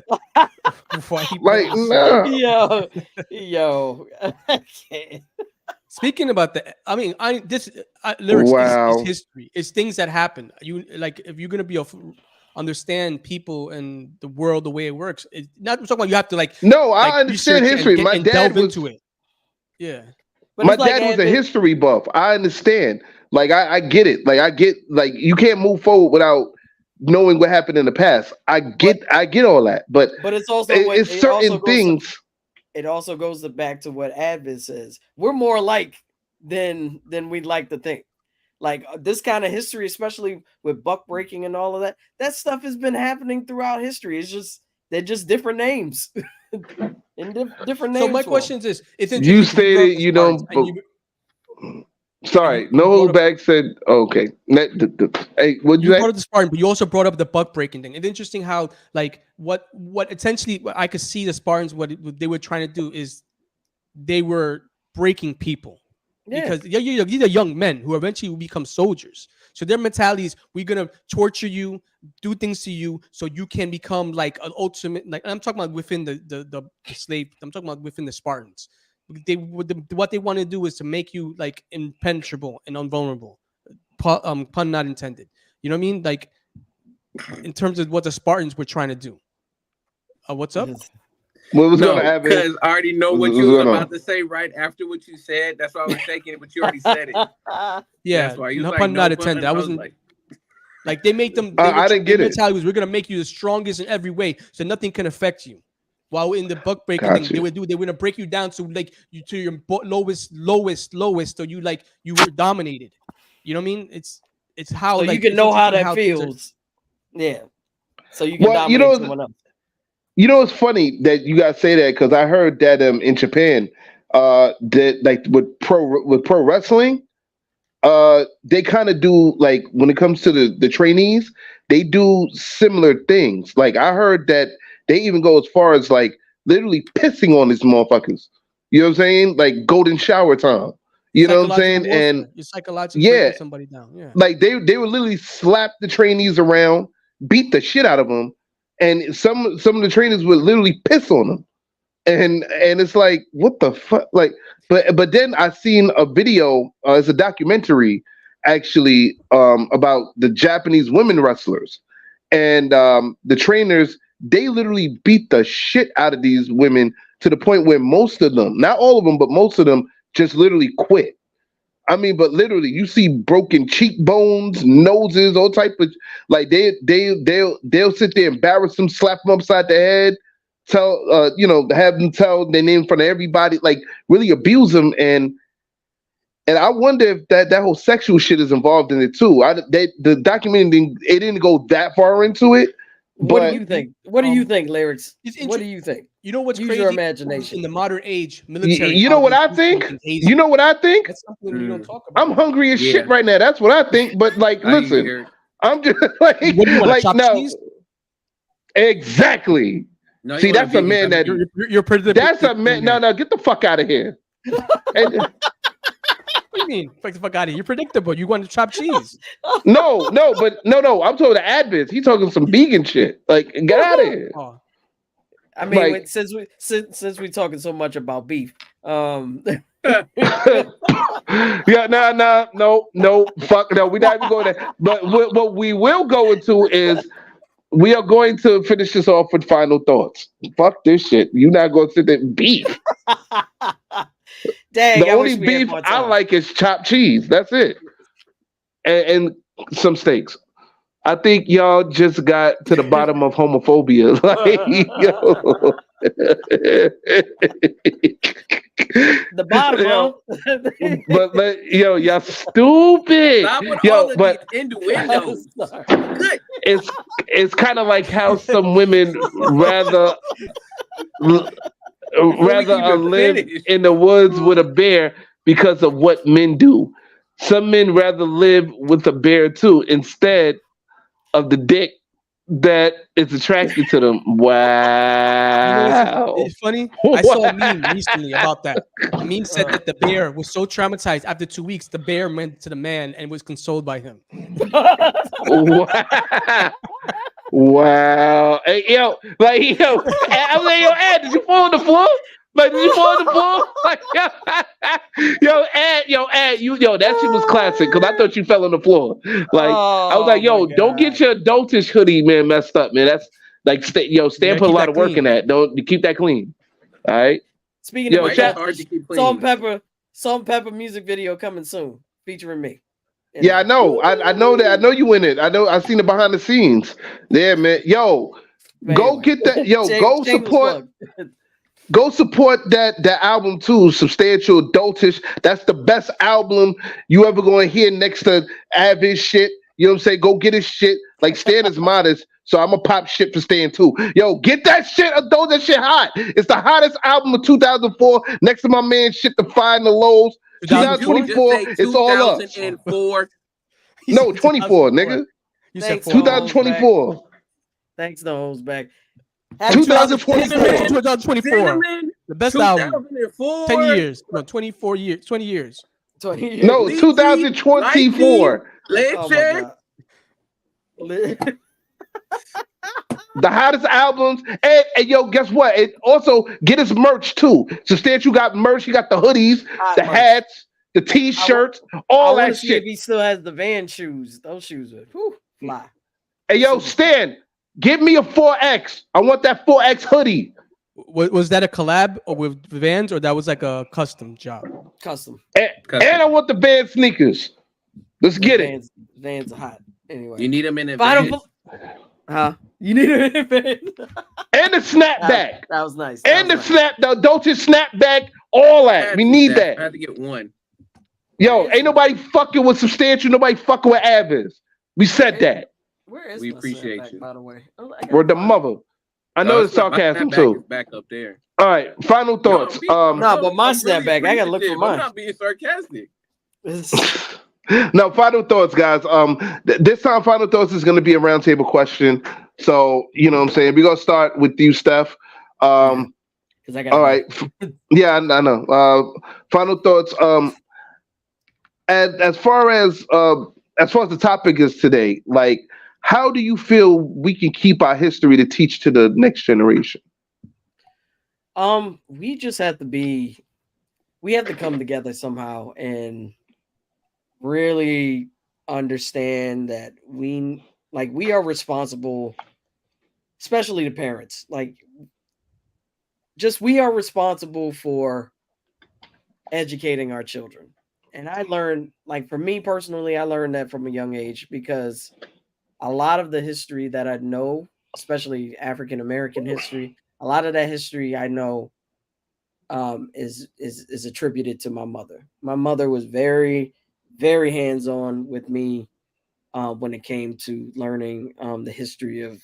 Like, no. Yo. Speaking about lyrics is history. It's things that happen. You like, if you're gonna understand people and the world the way it works. It's not talking about you have to like. No, I understand history. My dad was into it. Yeah, but my dad was a history buff. I understand. Like I get it. Like I get, like, you can't move forward without knowing what happened in the past. I get all that. But it's also it's certain things. It also goes back to what Advis says. We're more alike than we'd like to think. Like this kind of history, especially with buck breaking and all of that, that stuff has been happening throughout history. It's just, they're just different names. Different names. So my question is, it's interesting. You stated you don't. Sorry, No Hold Back said, okay. Hey, what you brought up the Spartan, but you also brought up the buck breaking thing. It's interesting how, like, what essentially I could see the Spartans, what they were trying to do is they were breaking people. Because these are young men who eventually will become soldiers. So their mentality is, we're gonna torture you, do things to you, so you can become like an ultimate. Like, I'm talking about within the slave. I'm talking about within the Spartans. What they want to do is to make you like impenetrable and invulnerable. Pun not intended. You know what I mean? Like, in terms of what the Spartans were trying to do. What's up? What was going to happen? Because I already know what you was about to say right after what you said. That's why I was taking it, but you already said it. Yeah, that's why you pun not intended. I wasn't like they make them. I didn't get it. Mentality was, we're gonna make you the strongest in every way, so nothing can affect you. While in the buck breaking thing, they were gonna break you down to like to your lowest, so you were dominated. You know what I mean? It's how, so like, you can know how that feels. Yeah. So you can dominate someone else. You know, it's funny that you guys say that, because I heard that in Japan, that like with pro wrestling, they kind of do, like, when it comes to the trainees, they do similar things. Like I heard that they even go as far as like literally pissing on these motherfuckers. You know what I'm saying? Like golden shower time. You know what I'm saying? Warfare. And you're psychologically breaking somebody down. Yeah. Like they would literally slap the trainees around, beat the shit out of them, and some of the trainers would literally piss on them. And it's like, what the fuck? Like, but then I seen a video, it's a documentary actually, about the Japanese women wrestlers. And the trainers, they literally beat the shit out of these women to the point where most of them, not all of them, but most of them just literally quit. I mean, but literally, you see broken cheekbones, noses, all type of like they'll sit there, embarrass them, slap them upside the head, tell have them tell their name in front of everybody, like really abuse them, and I wonder if that whole sexual shit is involved in it too. The documentary didn't go that far into it. What do you think? What do you think, Lyrics? What do you think? You know what's Use crazy? your imagination. In the modern age, military. You know what I think? You know what I think? That's something you don't talk about. I'm hungry as shit right now. That's what I think. But like, listen, I'm just like, what do you want, like chopped cheese? Exactly. No, see, that's a man that you're that's a man. No, get the fuck out of here. What do you mean? Fuck the fuck out of here. You're predictable. You want to chop cheese. No. I'm talking to Adviz. He's talking some vegan shit. Like, get out of here. Oh. I mean, like, since we talking so much about beef, yeah, no, fuck no. We're not even going there. But what we will go into is we are going to finish this off with final thoughts. Fuck this shit. You're not going to sit there beef. Dang, the only beef I like is chopped cheese. That's it, and some steaks. I think y'all just got to the bottom of homophobia. Like, yo. The bottom, but y'all stupid. Stop with yo, all of but these innuendos. Good. It's kind of like how some women rather live in the woods with a bear because of what men do. Some men rather live with a bear too, instead of the dick that is attracted to them. Wow. It's funny. I saw a meme recently about that. The meme said that the bear was so traumatized after 2 weeks, the bear went to the man and was consoled by him. Wow. Hey, yo, I'm like, Ed, did you fall on the floor? Like, did you fall on the floor? Like, Ed, that shit was classic because I thought you fell on the floor. Like, I was like, yo, don't get your adultish hoodie, man, messed up, man. That's like, Stan put a lot of work in that. Don't keep that clean. All right. Speaking of Salt and Pepper music video coming soon, featuring me. Yeah, I know. I know that. I know you in it. I know. I've seen it behind the scenes. Yeah, man. Yo, man, go get that. Yo, go support. Go support that album too. Substantial Adultish. That's the best album you ever gonna hear next to Avid shit. You know what I'm saying? Go get his shit. Like Stan is modest, so I'm gonna pop shit for Stan too. Yo, get that shit. Adult, that shit hot. It's the hottest album of 2004. Next to my man shit, The Fire and the Lows. 2024. It's all up. 2004. No, 24, nigga. You said 2024. Thanks, no hoes back. 2024. The best album. 10 years. No, 24 years. 20 years. 20 years. No, 2024. The hottest albums. And yo, guess what? It also get his merch too. Substantial got merch. He got the hoodies, the hats, the t-shirts, all that shit. If he still has the Van shoes. Those shoes are fly. Hey, yo, Stan, give me a 4X. I want that 4X hoodie. Was that a collab with Vans, or that was like a custom job? Custom. And I want the Vans sneakers. Let's get it. Vans are hot. Anyway. You need them in advance. You need them in advance. And the snapback. That was nice. The Dolce snapback, all that. We need that. I have to get one. Yo, ain't nobody fucking with Substantial. Nobody fucking with Avis. We said that. Where is we appreciate you, by the way? We're the mother. I know it's sarcasm too. Back up there. All right, final thoughts. But my snapback, I gotta look for mine. I'm not being sarcastic. No, final thoughts, guys. This time, final thoughts is going to be a roundtable question. So you know what I'm saying. We're gonna start with you, Steph. Because I got All right. Yeah, I know. Final thoughts. And as far as the topic is today, like, how do you feel we can keep our history to teach to the next generation? We just have to be. We have to come together somehow and really understand that we are responsible, especially the parents. Like, just we are responsible for educating our children. And I learned, like, for me personally, I learned that from a young age because a lot of the history that I know, especially African American history, a lot of that history I know is attributed to my mother. My mother was very, very hands on with me when it came to learning the history of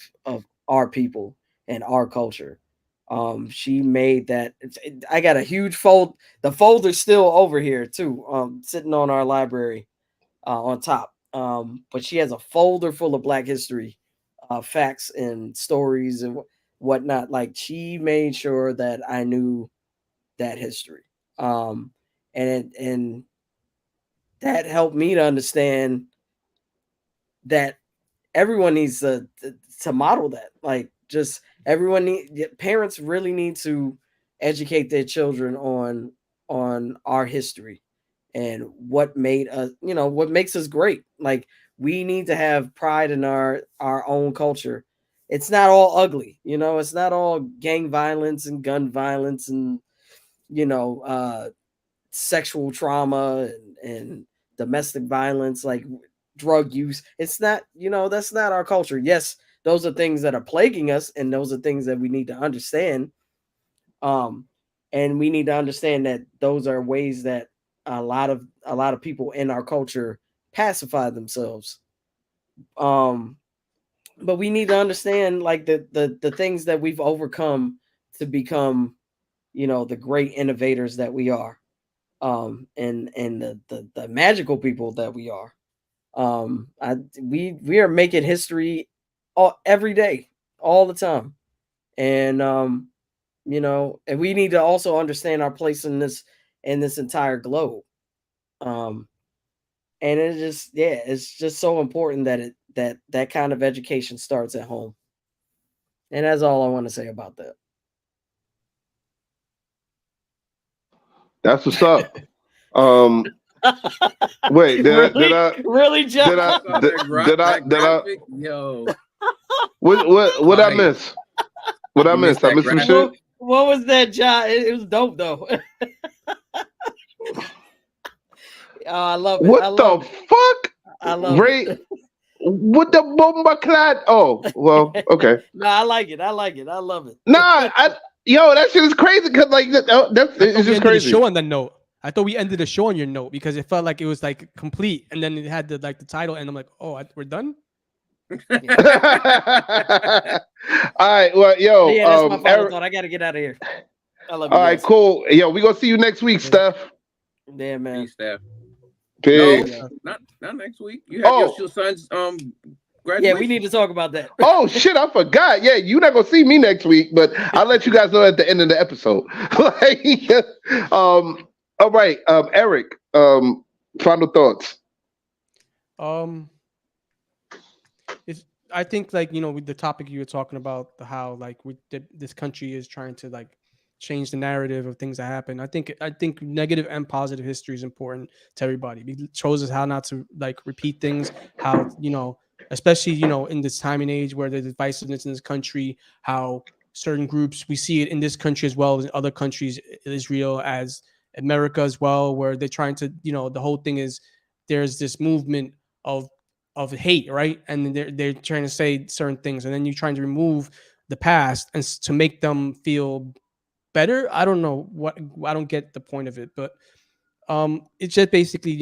our people and our culture. She made that. I got a huge fold. The folder's still over here too, sitting on our library on top. But she has a folder full of Black history facts and stories and whatnot. Like, she made sure that I knew that history, and that helped me to understand that everyone needs to model that. Like, just parents really need to educate their children on our history and what made us, what makes us great. Like, we need to have pride in our own culture. It's not all ugly, it's not all gang violence and gun violence and you know sexual trauma and domestic violence, like drug use. It's not, that's not our culture. Yes, those are things that are plaguing us, and those are things that we need to understand. Um, and we need to understand that those are ways that a lot of people in our culture pacify themselves. Um, but we need to understand, like, the things that we've overcome to become, the great innovators that we are, and the magical people that we are. We are making history every day, all the time, and and we need to also understand our place in this entire globe. Um, and it's just so important that kind of education starts at home, and that's all I want to say about that. That's what's up. Um, Wait, Really, really, did John? I, Saw did, that did I, graphic, yo, what I fire. miss? What I You missed miss? I that missed some graphic. shit. What was that, John? It was dope though. Oh, I love it. I What love the it. fuck? I love Ray, it. what the bomba clad? Oh, well, okay. No, I like it. I like it. I love it. Nah, yo, that shit is crazy because that's I thought it's we just ended the crazy. show on that note. I thought we ended the show on your note because it felt like it was like complete, and then it had the title, and I'm like, oh, we're done. All right, well, yo, Yeah, that's my final Eric. thought. I got to get out of here. I love All you right, guys. cool. Yo, we gonna see you next week, Steph. Yeah, man. Peace, Steph. Peace. No, not next week. You have your son's graduation. Yeah, we need to talk about that. Oh shit, I forgot. Yeah, you're not gonna see me next week, but I'll let you guys know at the end of the episode. All right, Eric. Final thoughts. It's, I think, like, with the topic you were talking about, how like this country is trying to like change the narrative of things that happen. I think negative and positive history is important to everybody. It shows us how not to like repeat things. How especially in this time and age where there's divisiveness in this country, how certain groups, we see it in this country as well as in other countries, Israel as America as well, where they're trying to, the whole thing is there's this movement of hate, right? And they're trying to say certain things, and then you're trying to remove the past and to make them feel better. I don't know what, I don't get the point of it, but it's just basically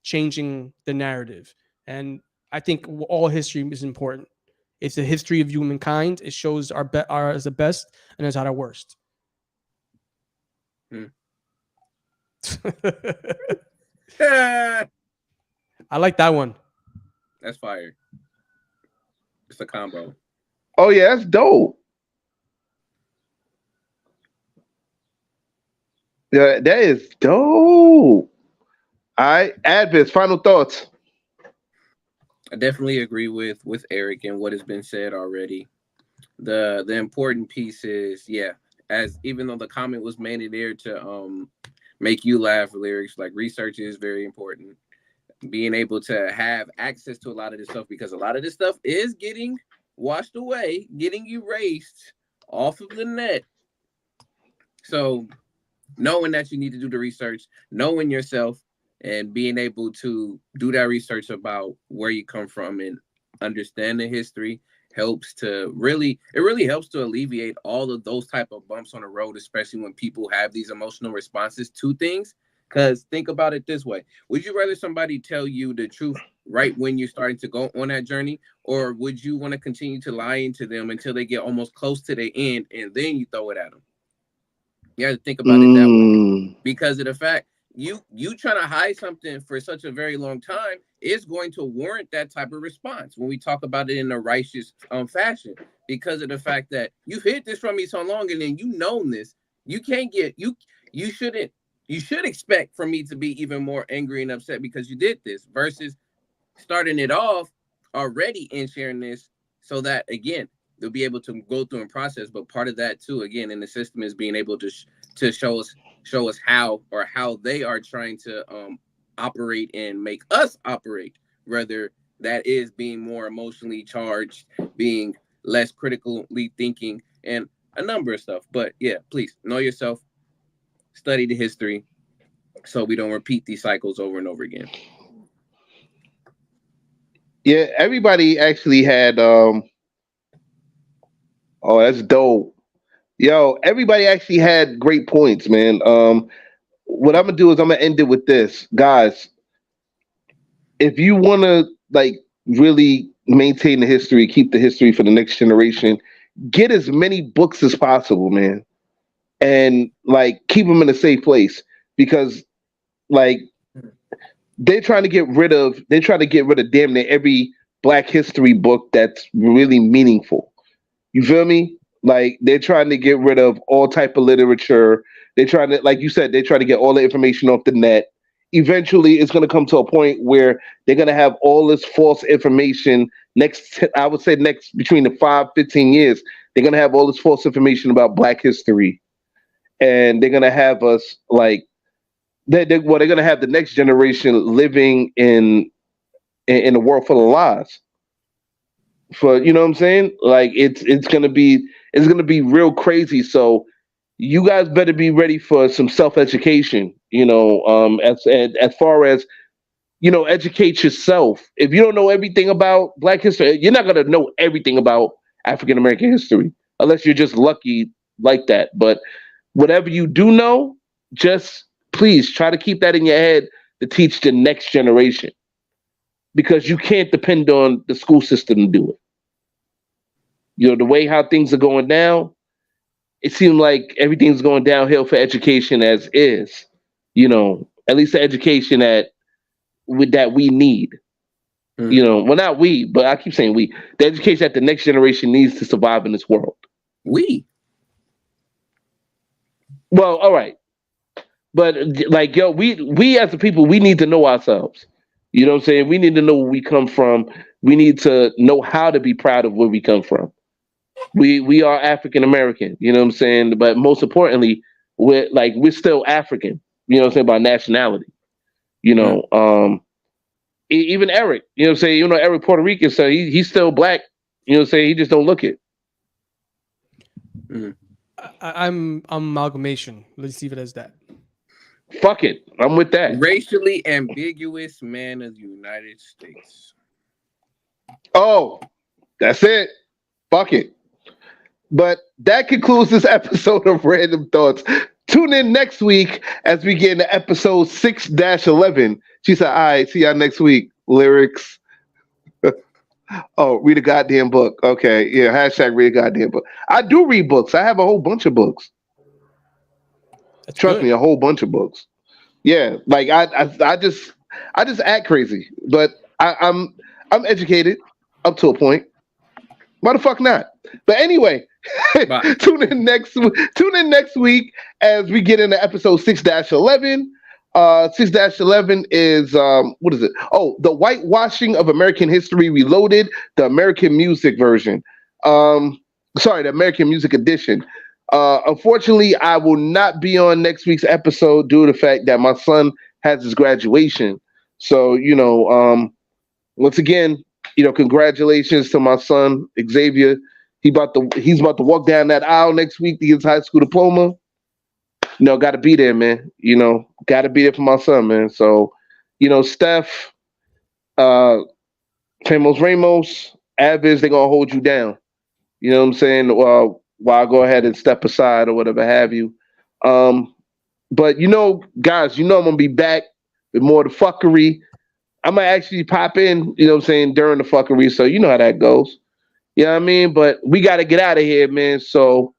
changing the narrative. And I think all history is important. It's a history of humankind. It shows our as the best and as our worst. I like that one. That's fire. It's a combo. Oh yeah, that's dope. Yeah, that is dope. All right, Advis, final thoughts. I definitely agree with Eric and what has been said already. The important piece is, yeah, as even though the comment was made there to make you laugh, lyrics, like research is very important. Being able to have access to a lot of this stuff, because a lot of this stuff is getting washed away, getting erased off of the net. So knowing that you need to do the research, knowing yourself, and being able to do that research about where you come from and understand the history helps to really, it really helps to alleviate all of those type of bumps on the road, especially when people have these emotional responses to things. Because think about it this way: would you rather somebody tell you the truth right when you're starting to go on that journey, or would you want to continue to lie into them until they get almost close to the end and then you throw it at them? You have to think about it that way, because of the fact you trying to hide something for such a very long time is going to warrant that type of response when we talk about it in a righteous fashion, because of the fact that you've hid this from me so long, and then you known this, you can't get you shouldn't you should expect from me to be even more angry and upset because you did this, versus starting it off already and sharing this, so that again they'll be able to go through and process. But part of that too, again, in the system, is being able to show us how, or how they are trying to operate and make us operate. Whether that is being more emotionally charged, being less critically thinking, and a number of stuff. But yeah, please know yourself, study the history, so we don't repeat these cycles over and over again. Yeah, everybody actually had oh, that's dope. Yo, everybody actually had great points, man. What I'm gonna do is I'm gonna end it with this, guys. If you want to like really maintain the history, keep the history for the next generation, get as many books as possible, man, and like keep them in a safe place, because like they're trying to get rid of damn near every Black History book that's really meaningful. You feel me? Like they're trying to get rid of all type of literature. They're trying to, like you said, they're trying to get all the information off the net. Eventually, it's going to come to a point where they're going to have all this false information. I would say next between the 5-15 years, they're going to have all this false information about Black history, and they're going to have us like they're going to have the next generation living in a world full of lies. For you know what I'm saying? Like it's gonna be real crazy. So you guys better be ready for some self education. As far as educate yourself. If you don't know everything about Black history, you're not gonna know everything about African American history unless you're just lucky like that. But whatever you do know, just please try to keep that in your head to teach the next generation, because you can't depend on the school system to do it. The way how things are going now, it seems like everything's going downhill for education as is. At least the education that we need. Well, not we, but I keep saying we. The education that the next generation needs to survive in this world. We. Well, all right, but like we as a people, we need to know ourselves. You know what I'm saying? We need to know where we come from. We need to know how to be proud of where we come from. We are African American, you know what I'm saying? But most importantly, we're still African, you know what I'm saying, by nationality. Even Eric, you know what I'm saying, Eric Puerto Rican, so he's still Black, you know what I'm saying? He just don't look it. I'm amalgamation. Let's leave it as that. Fuck it. I'm with that. Racially ambiguous man of the United States. Oh, that's it. Fuck it. But that concludes this episode of Random Thoughts. Tune in next week as we get into episode 6-11. She said, all right, see y'all next week. Lyrics. Oh, read a goddamn book. Okay, yeah, hashtag read a goddamn book. I do read books. I have a whole bunch of books. Trust me, a whole bunch of books. Yeah, like I just act crazy, but I'm educated up to a point. Why the fuck not? But anyway, tune in next week as we get into episode 6-11. 6-11 is what is it? Oh, the whitewashing of American history reloaded, the American music version. Sorry, the American music edition. Unfortunately, I will not be on next week's episode due to the fact that my son has his graduation. So, once again, congratulations to my son, Xavier. He's about to walk down that aisle next week to get his high school diploma. Got to be there, man. Got to be there for my son, man. So, Steph, Famous Ramos, Aviz, they're going to hold you down. You know what I'm saying? While I go ahead and step aside or whatever have you. But, guys, I'm going to be back with more of the fuckery. I might actually pop in, during the fuckery. So you know how that goes. You know what I mean? But we got to get out of here, man. So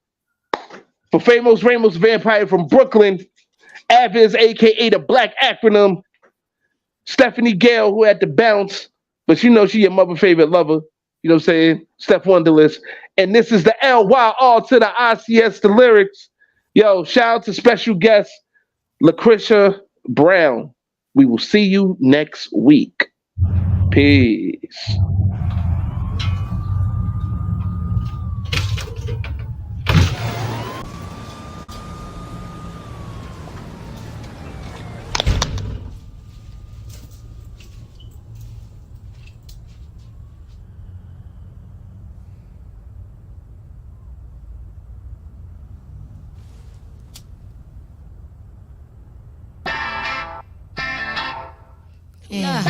for Famous Ramos Vampire from Brooklyn, Aviz, a.k.a. the Black Acronym, Stephanie Gale, who had to bounce, but she your mother favorite lover. You know what I'm saying? Steph Wonderlist. And this is the LYR to the ICS, the lyrics. Yo, shout out to special guest, Lucretia Brown. We will see you next week. Peace. Yeah.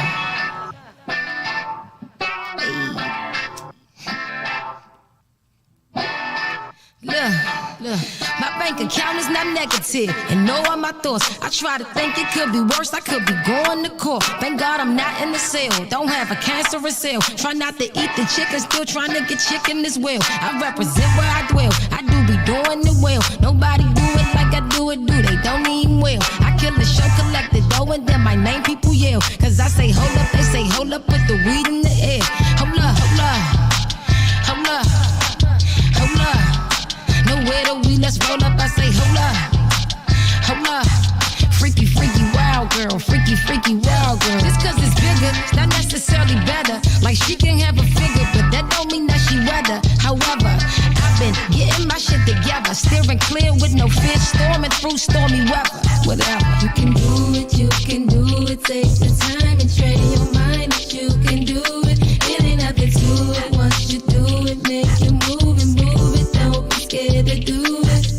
Look, my bank account is not negative, and no are my thoughts. I try to think it could be worse, I could be going to court. Thank God I'm not in the cell, don't have a cancerous cell. Try not to eat the chicken, still trying to get chicken as well. I represent where I dwell, I do be doing it well. Nobody do it like I do it, do they? Don't even well. I kill the show, collect the dough, and then my name people yell. Cause I say hold up, they say hold up, put the weed in the air. Hold up, hold up, hold up, hold up. Nowhere to we, let's roll up, I say hold up, hold up. Freaky, freaky, wild girl, freaky, freaky, wild girl. Just cause it's bigger, it's not necessarily better. Like she can have a figure, but that don't mean that she weather. However, I've been getting my shit together, steering clear with no fear, storming through stormy weather. Whatever. You can do it, take the time and train your mind that you can do it. It ain't nothing to it, once you do it, make you move and move it, don't be scared to do it.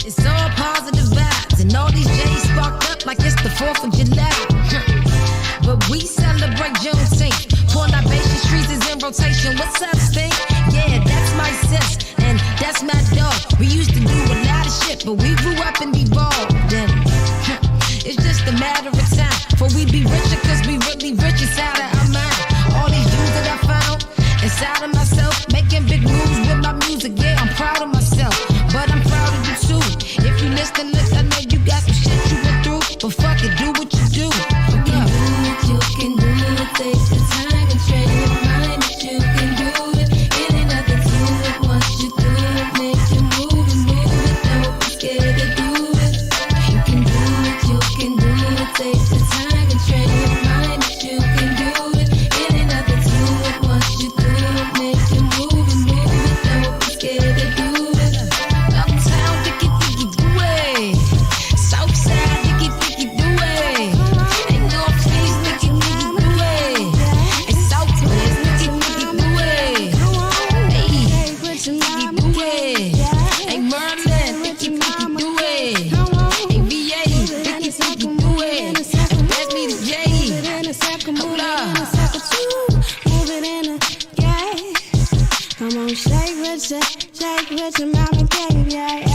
It's all positive vibes, and all these J's sparked up like it's the 4th of July. But we celebrate Juneteenth. Pornobation streets is in rotation. What's up, Stink? Yeah, that's my sis, and that's my dog. We used to do a lot of shit, but we grew up and evolved. And it's just a matter of time for we be richer, cause we really rich inside of our mind. All these dudes that I found inside of myself, making big moves with my music. Yeah, I'm proud of myself, but I'm proud of you too. If you listen, look, I know you got some shit you went through, but fuck it, do what you do. You can do it, take the time and train your mind that you can do it. It ain't nothing to it, once you do it, make you move and move it, don't be scared to do it. You can do it, take the time and train your mind that you can do it. It ain't nothing to it, once you do it, make you move and move it, don't be scared to do it. Uptown, dicky, do it. Southside, dicky, do it. Ain't no face, dicky, do it. It's Southwest, dicky, do it. Hey, dicky, do it. Hey, Merlin, dicky, do it. Hey, VA, dicky, do it. Pass me the J. Hold up. Come on, shake with your mama, baby, yeah.